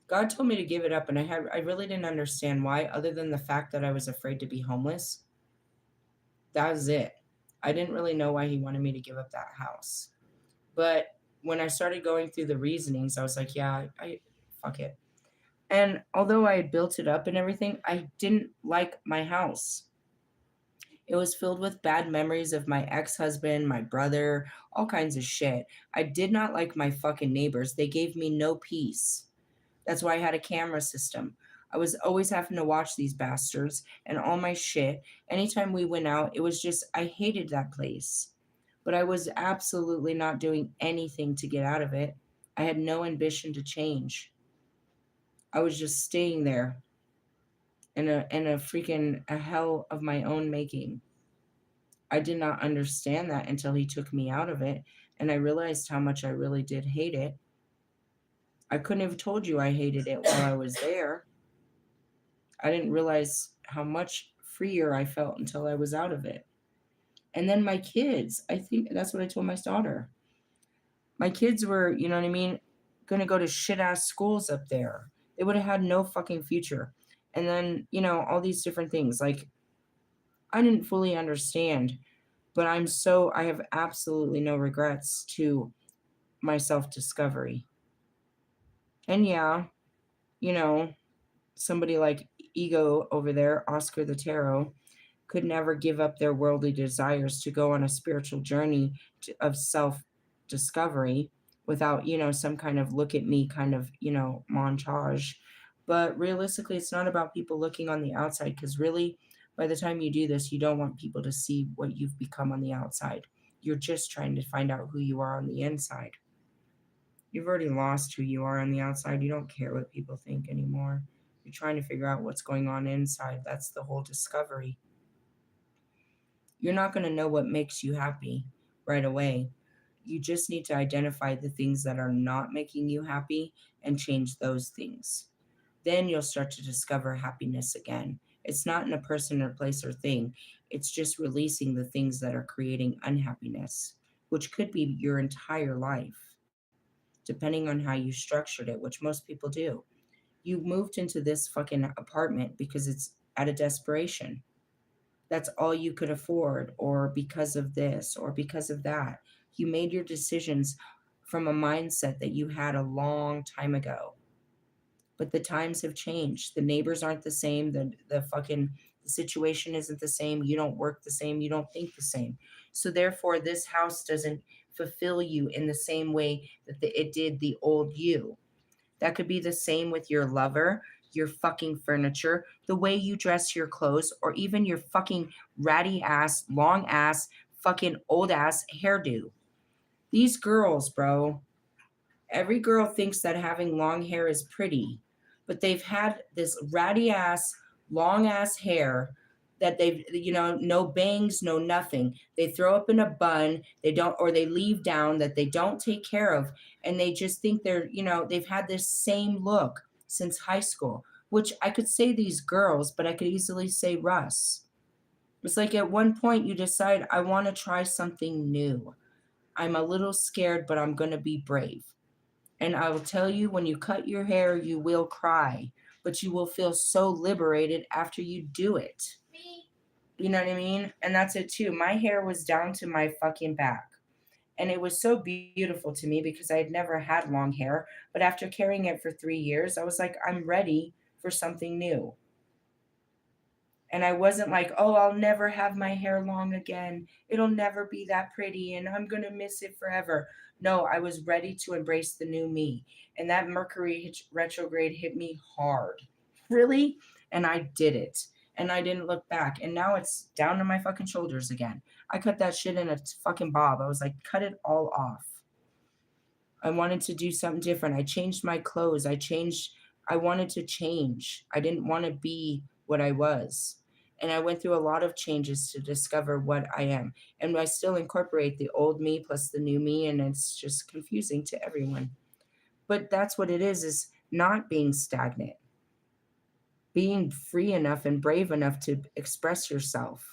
God told me to give it up, and I really didn't understand why, other than the fact that I was afraid to be homeless. That was it. I didn't really know why he wanted me to give up that house. But when I started going through the reasonings, I was like, yeah, I fuck it. And although I had built it up and everything, I didn't like my house. It was filled with bad memories of my ex-husband, my brother, all kinds of shit. I did not like my fucking neighbors. They gave me no peace. That's why I had a camera system. I was always having to watch these bastards and all my shit. Anytime we went out, it was just, I hated that place. But I was absolutely not doing anything to get out of it. I had no ambition to change. I was just staying there in a freaking a hell of my own making. I did not understand that until he took me out of it, and I realized how much I really did hate it. I couldn't have told you I hated it while I was there. I didn't realize how much freer I felt until I was out of it. And then my kids, I think that's what I told my daughter. My kids were, you know what I mean, going to go to shit ass schools up there. They would have had no fucking future. And then, all these different things. Like, I didn't fully understand, but I have absolutely no regrets to my self discovery. And yeah, you know, somebody like Ego over there, Oscar the Tarot, could never give up their worldly desires to go on a spiritual journey of self discovery without, some kind of look at me kind of, montage. But realistically, it's not about people looking on the outside because really, by the time you do this, you don't want people to see what you've become on the outside. You're just trying to find out who you are on the inside. You've already lost who you are on the outside. You don't care what people think anymore. You're trying to figure out what's going on inside. That's the whole discovery. You're not going to know what makes you happy right away. You just need to identify the things that are not making you happy and change those things. Then you'll start to discover happiness again. It's not in a person or place or thing, it's just releasing the things that are creating unhappiness, which could be your entire life, depending on how you structured it, which most people do. You moved into this fucking apartment because it's out of desperation. That's all you could afford, or because of this, or because of that. You made your decisions from a mindset that you had a long time ago. But the times have changed. The neighbors aren't the same. The situation isn't the same. You don't work the same. You don't think the same. So therefore, this house doesn't fulfill you in the same way that it did the old you. That could be the same with your lover, your fucking furniture, the way you dress your clothes, or even your fucking ratty ass, long ass, fucking old ass hairdo. These girls, bro, every girl thinks that having long hair is pretty, but they've had this ratty ass, long ass hair that they've, no bangs, no nothing. They throw up in a bun, they don't, or they leave down that they don't take care of. And they just think they've had this same look since high school, which I could say these girls, but I could easily say Russ. It's like at one point you decide, I want to try something new. I'm a little scared, but I'm going to be brave. And I will tell you, when you cut your hair, you will cry, but you will feel so liberated after you do it. Me. You know what I mean? And that's it too. My hair was down to my fucking back. And it was so beautiful to me because I had never had long hair. But after carrying it for 3 years, I was like, I'm ready for something new. And I wasn't like, oh, I'll never have my hair long again. It'll never be that pretty and I'm going to miss it forever. No, I was ready to embrace the new me. And that Mercury retrograde hit me hard. Really? And I did it. And I didn't look back. And now it's down to my fucking shoulders again. I cut that shit in a fucking bob. I was like, cut it all off. I wanted to do something different. I changed my clothes. I wanted to change. I didn't want to be what I was. And I went through a lot of changes to discover what I am. And I still incorporate the old me plus the new me, and it's just confusing to everyone. But that's what it is not being stagnant, being free enough and brave enough to express yourself.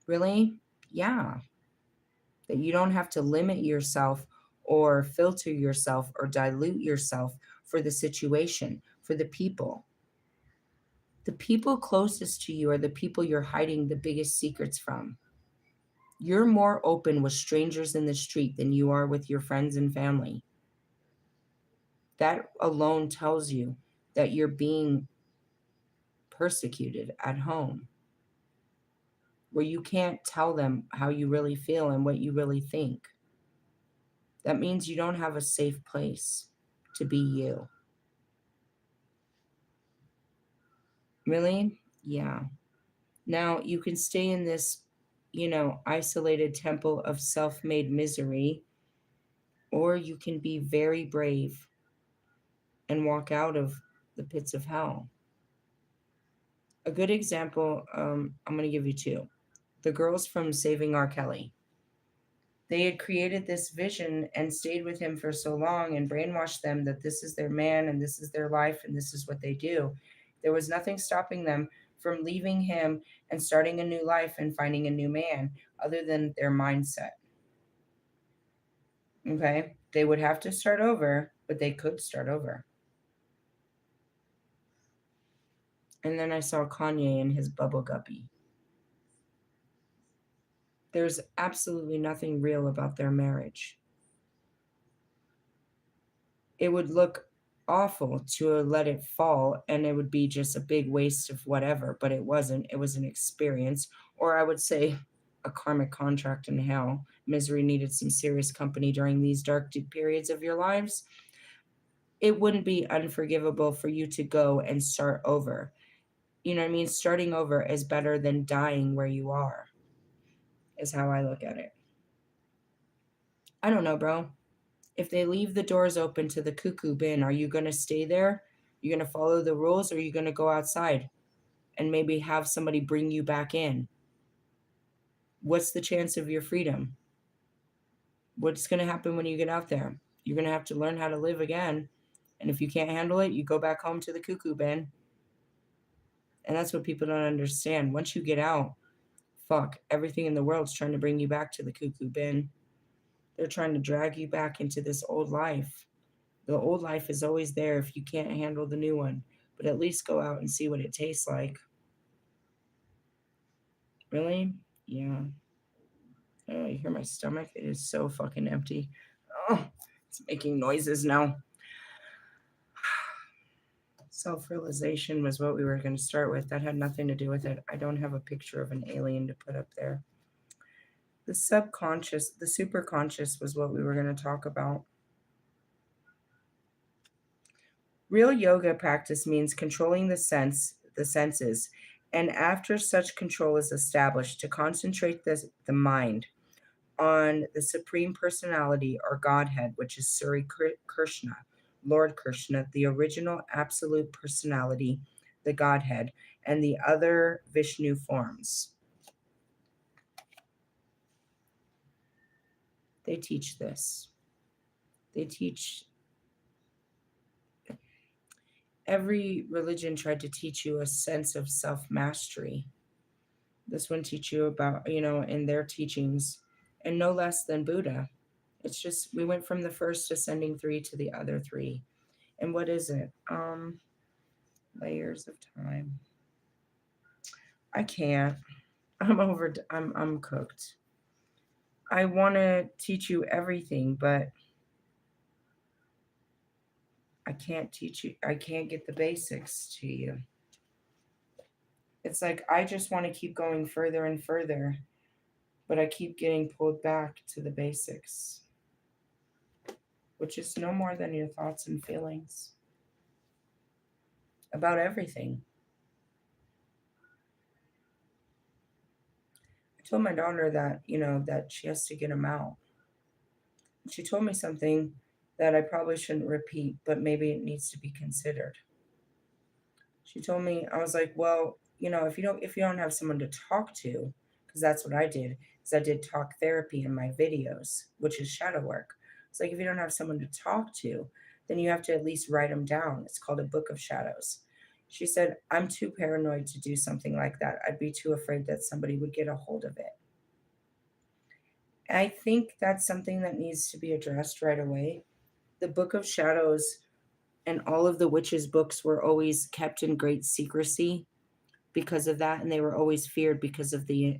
Really? Yeah. that you don't have to limit yourself or filter yourself or dilute yourself for the situation, for the people. The people closest to you are the people you're hiding the biggest secrets from. You're more open with strangers in the street than you are with your friends and family. That alone tells you that you're being persecuted at home, where you can't tell them how you really feel and what you really think. That means you don't have a safe place to be you. Really? Yeah. Now you can stay in this, isolated temple of self made misery, or you can be very brave and walk out of the pits of hell. A good example, I'm going to give you two. The girls from Saving R. Kelly. They had created this vision and stayed with him for so long and brainwashed them that this is their man and this is their life and this is what they do. There was nothing stopping them from leaving him and starting a new life and finding a new man other than their mindset. Okay? They would have to start over, but they could start over. And then I saw Kanye and his bubble guppy. There's absolutely nothing real about their marriage. It would look awful to let it fall and it would be just a big waste of whatever, but it wasn't. It was an experience, or I would say a karmic contract in hell. Misery needed some serious company during these dark periods of your lives. It wouldn't be unforgivable for you to go and start over. You know what I mean? Starting over is better than dying where you are, is how I look at it. I don't know, bro. If they leave the doors open to the cuckoo bin, are you going to stay there? You're going to follow the rules, or are you going to go outside and maybe have somebody bring you back in? What's the chance of your freedom? What's going to happen when you get out there? You're going to have to learn how to live again. And if you can't handle it, you go back home to the cuckoo bin. And that's what people don't understand. Once you get out, fuck, everything in the world's trying to bring you back to the cuckoo bin. They're trying to drag you back into this old life. The old life is always there if you can't handle the new one, but at least go out and see what it tastes like. Really? Yeah. Oh, you hear my stomach? It is so fucking empty. Oh, it's making noises now. Self realization was what we were going to start with. That had nothing to do with it. I don't have a picture of an alien to put up there. The subconscious, the superconscious was what we were going to talk about. Real yoga practice means controlling the senses, and after such control is established, to concentrate the mind on the Supreme Personality or Godhead, which is Suri Krishna, Lord Krishna, the original absolute personality, the Godhead, and the other Vishnu forms. They teach this. They teach. Every religion tried to teach you a sense of self mastery. This one teach you about, in their teachings, and no less than Buddha. It's just we went from the first ascending three to the other three. And what is it? Layers of time. I can't. I'm cooked. I want to teach you everything, but I can't teach you. I can't get the basics to you. It's like I just want to keep going further and further, but I keep getting pulled back to the basics, which is no more than your thoughts and feelings about everything. I told my daughter that, that she has to get them out. She told me something that I probably shouldn't repeat, but maybe it needs to be considered. She told me, I was like, well, if you don't have someone to talk to, because that's what I did, is I did talk therapy in my videos, which is shadow work. It's like if you don't have someone to talk to, then you have to at least write them down. It's called a book of shadows. She said, I'm too paranoid to do something like that. I'd be too afraid that somebody would get a hold of it. I think that's something that needs to be addressed right away. The Book of Shadows and all of the witches' books were always kept in great secrecy because of that, and they were always feared because of the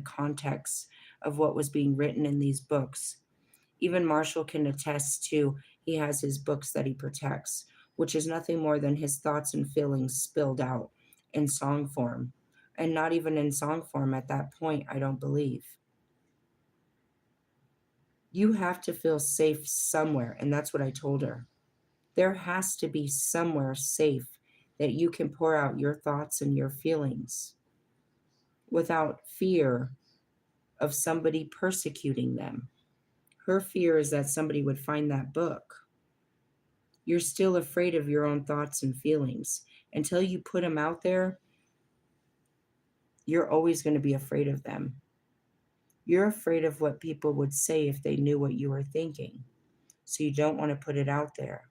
context of what was being written in these books. Even Marshall can attest to he has his books that he protects, which is nothing more than his thoughts and feelings spilled out in song form. And not even in song form at that point, I don't believe. You have to feel safe somewhere, and that's what I told her. There has to be somewhere safe that you can pour out your thoughts and your feelings without fear of somebody persecuting them. Her fear is that somebody would find that book. You're still afraid of your own thoughts and feelings. Until you put them out there, you're always going to be afraid of them. You're afraid of what people would say if they knew what you were thinking. So you don't want to put it out there.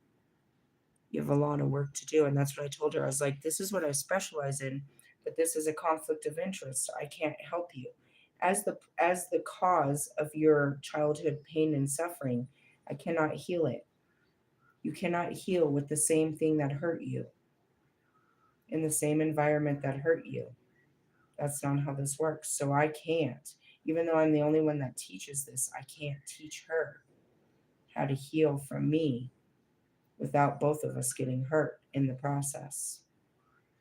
You have a lot of work to do. And that's what I told her. I was like, this is what I specialize in, but this is a conflict of interest. I can't help you. As the cause of your childhood pain and suffering, I cannot heal it. You cannot heal with the same thing that hurt you in the same environment that hurt you. That's not how this works. So I can't. Even though I'm the only one that teaches this, I can't teach her how to heal from me without both of us getting hurt in the process.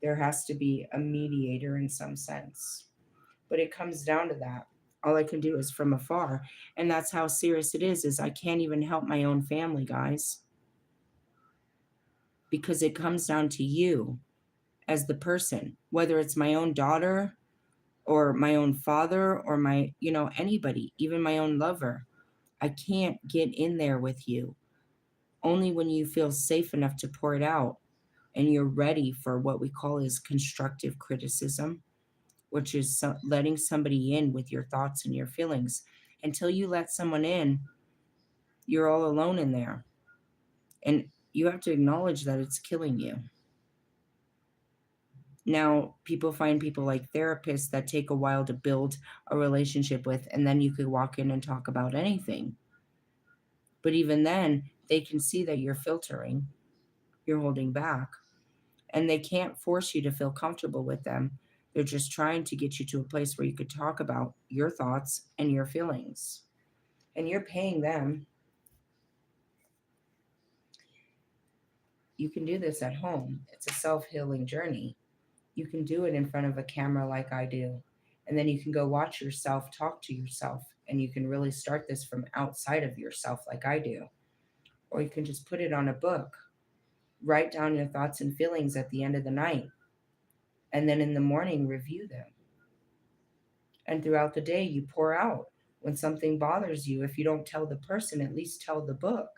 There has to be a mediator in some sense. But it comes down to that. All I can do is from afar. And that's how serious it is I can't even help my own family, guys. Because it comes down to you as the person, whether it's my own daughter or my own father or anybody, even my own lover. I can't get in there with you. Only when you feel safe enough to pour it out and you're ready for what we call is constructive criticism, which is letting somebody in with your thoughts and your feelings. Until you let someone in, you're all alone in there. And you have to acknowledge that it's killing you. Now, people find people like therapists that take a while to build a relationship with, and then you could walk in and talk about anything. But even then, they can see that you're filtering, you're holding back, and they can't force you to feel comfortable with them. They're just trying to get you to a place where you could talk about your thoughts and your feelings. And you're paying them. You can do this at home. It's a self healing journey. You can do it in front of a camera like I do. And then you can go watch yourself talk to yourself. And you can really start this from outside of yourself like I do. Or you can just put it on a book. Write down your thoughts and feelings at the end of the night. And then in the morning, review them. And throughout the day, you pour out. When something bothers you, if you don't tell the person, at least tell the book.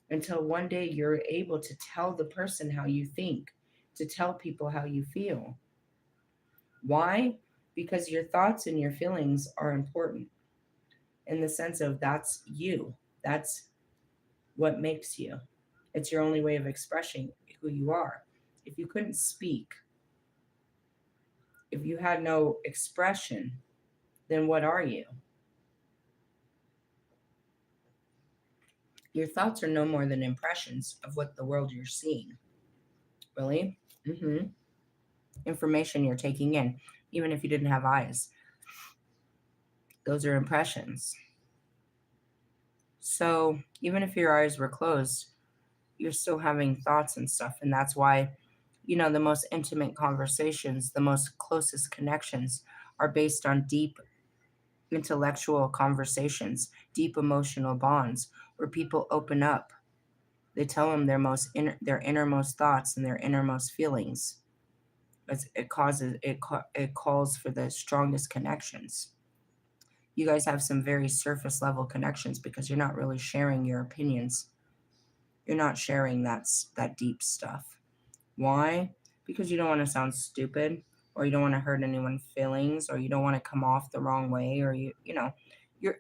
Until one day you're able to tell the person how you think, to tell people how you feel. Why? Because your thoughts and your feelings are important in the sense of that's you. That's what makes you. It's your only way of expressing who you are. If you couldn't speak, if you had no expression, then what are you? Your thoughts are no more than impressions of what the world you're seeing. Really? Mm-hmm. Information you're taking in, even if you didn't have eyes. Those are impressions. So even if your eyes were closed, you're still having thoughts and stuff. And that's why, the most intimate conversations, the most closest connections are based on deep intellectual conversations, deep emotional bonds where people open up. They tell them their innermost thoughts and their innermost feelings. It calls for the strongest connections. You guys have some very surface level connections because you're not really sharing your opinions. You're not sharing that deep stuff. Why? Because you don't want to sound stupid, or you don't want to hurt anyone's feelings, or you don't want to come off the wrong way, or you're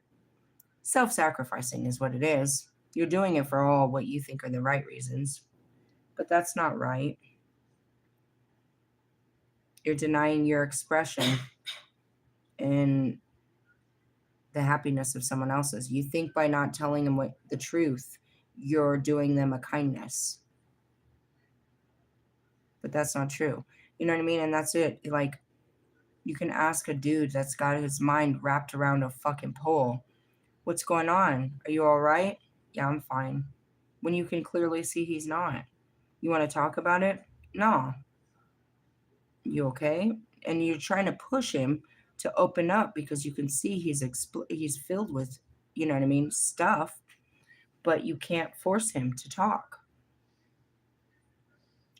self-sacrificing is what it is. You're doing it for all what you think are the right reasons, but that's not right. You're denying your expression, and the happiness of someone else's. You think by not telling them what the truth, you're doing them a kindness. But that's not true. You know what I mean? And that's it. Like, you can ask a dude that's got his mind wrapped around a fucking pole, what's going on? Are you all right? Yeah, I'm fine. When you can clearly see he's not. You want to talk about it? No. You okay? And you're trying to push him to open up because you can see he's filled with, you know what I mean, stuff, but you can't force him to talk.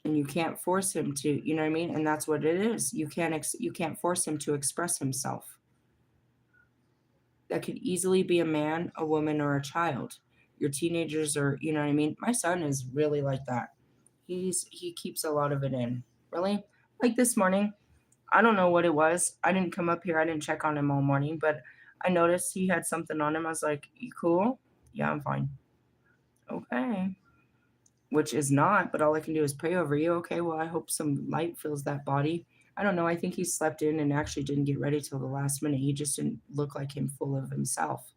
And you can't force him to, you know what I mean? And that's what it is. You can't force him to express himself. That could easily be a man, a woman, or a child. Your teenagers are, you know what I mean? My son is really like that. He keeps a lot of it in. Really? Like this morning, I don't know what it was. I didn't come up here. I didn't check on him all morning, but I noticed he had something on him. I was like, "You cool?" "Yeah, I'm fine." "Okay." Which is not, but all I can do is pray over you. Okay, well, I hope some light fills that body. I don't know. I think he slept in and actually didn't get ready till the last minute. He just didn't look like him full of himself.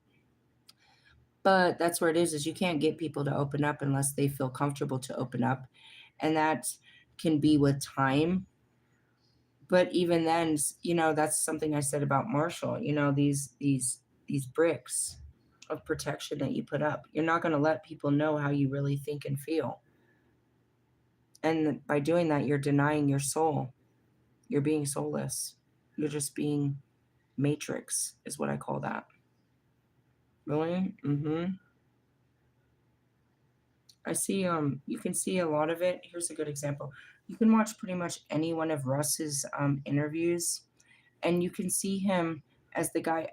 But that's where it is you can't get people to open up unless they feel comfortable to open up. And that can be with time. But even then, that's something I said about Marshall. These bricks of protection that you put up. You're not going to let people know how you really think and feel. And by doing that, you're denying your soul. You're being soulless. You're just being matrix, is what I call that. Really? Mm-hmm. I see, you can see a lot of it. Here's a good example. You can watch pretty much any one of Russ's interviews, and you can see him as the guy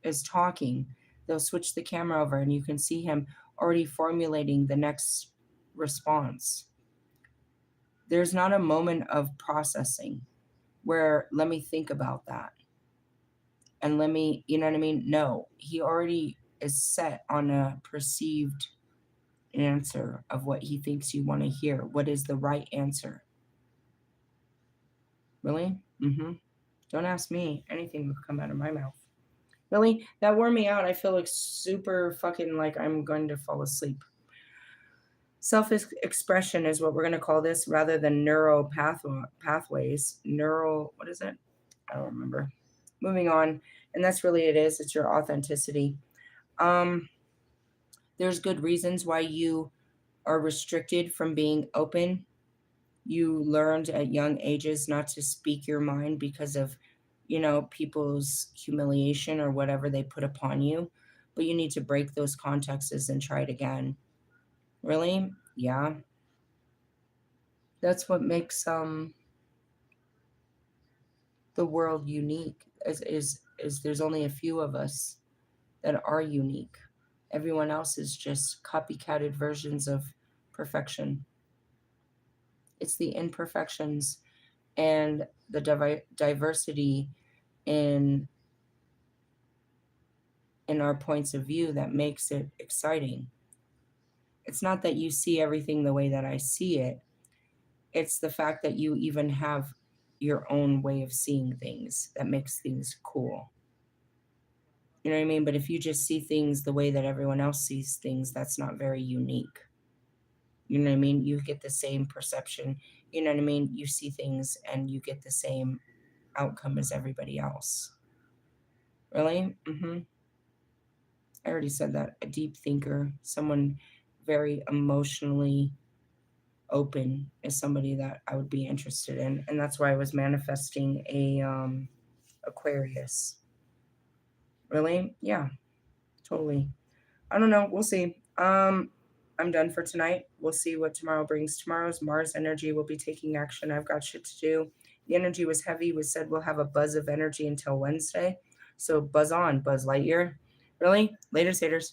is talking. They'll switch the camera over, and you can see him already formulating the next response. There's not a moment of processing where let me think about that and let me, you know what I mean? No, he already is set on a perceived answer of what he thinks you want to hear. What is the right answer? Really? Mm-hmm. Don't ask me. Anything will come out of my mouth. Really? That wore me out. I feel like super fucking like I'm going to fall asleep. Self expression is what we're going to call this rather than neural pathways. Neural, what is it? I don't remember. Moving on. And that's really it is. It's your authenticity. Um, there's good reasons why you are restricted from being open. You learned at young ages not to speak your mind because of, people's humiliation or whatever they put upon you. But you need to break those contexts and try it again. Really? Yeah. That's what makes the world unique. Is there's only a few of us that are unique. Everyone else is just copycatted versions of perfection. It's the imperfections and the diversity in our points of view that makes it exciting. It's not that you see everything the way that I see it. It's the fact that you even have your own way of seeing things that makes things cool. You know what I mean? But if you just see things the way that everyone else sees things, that's not very unique. You know what I mean? You get the same perception. You know what I mean? You see things and you get the same outcome as everybody else. Really? Mm-hmm. I already said that. A deep thinker, someone very emotionally open is somebody that I would be interested in. And that's why I was manifesting a Aquarius. Really? Yeah, totally. I don't know. We'll see. I'm done for tonight. We'll see what tomorrow brings. Tomorrow's Mars energy will be taking action. I've got shit to do. The energy was heavy. We said we'll have a buzz of energy until Wednesday. So buzz on, Buzz Lightyear. Really? Later, Saters.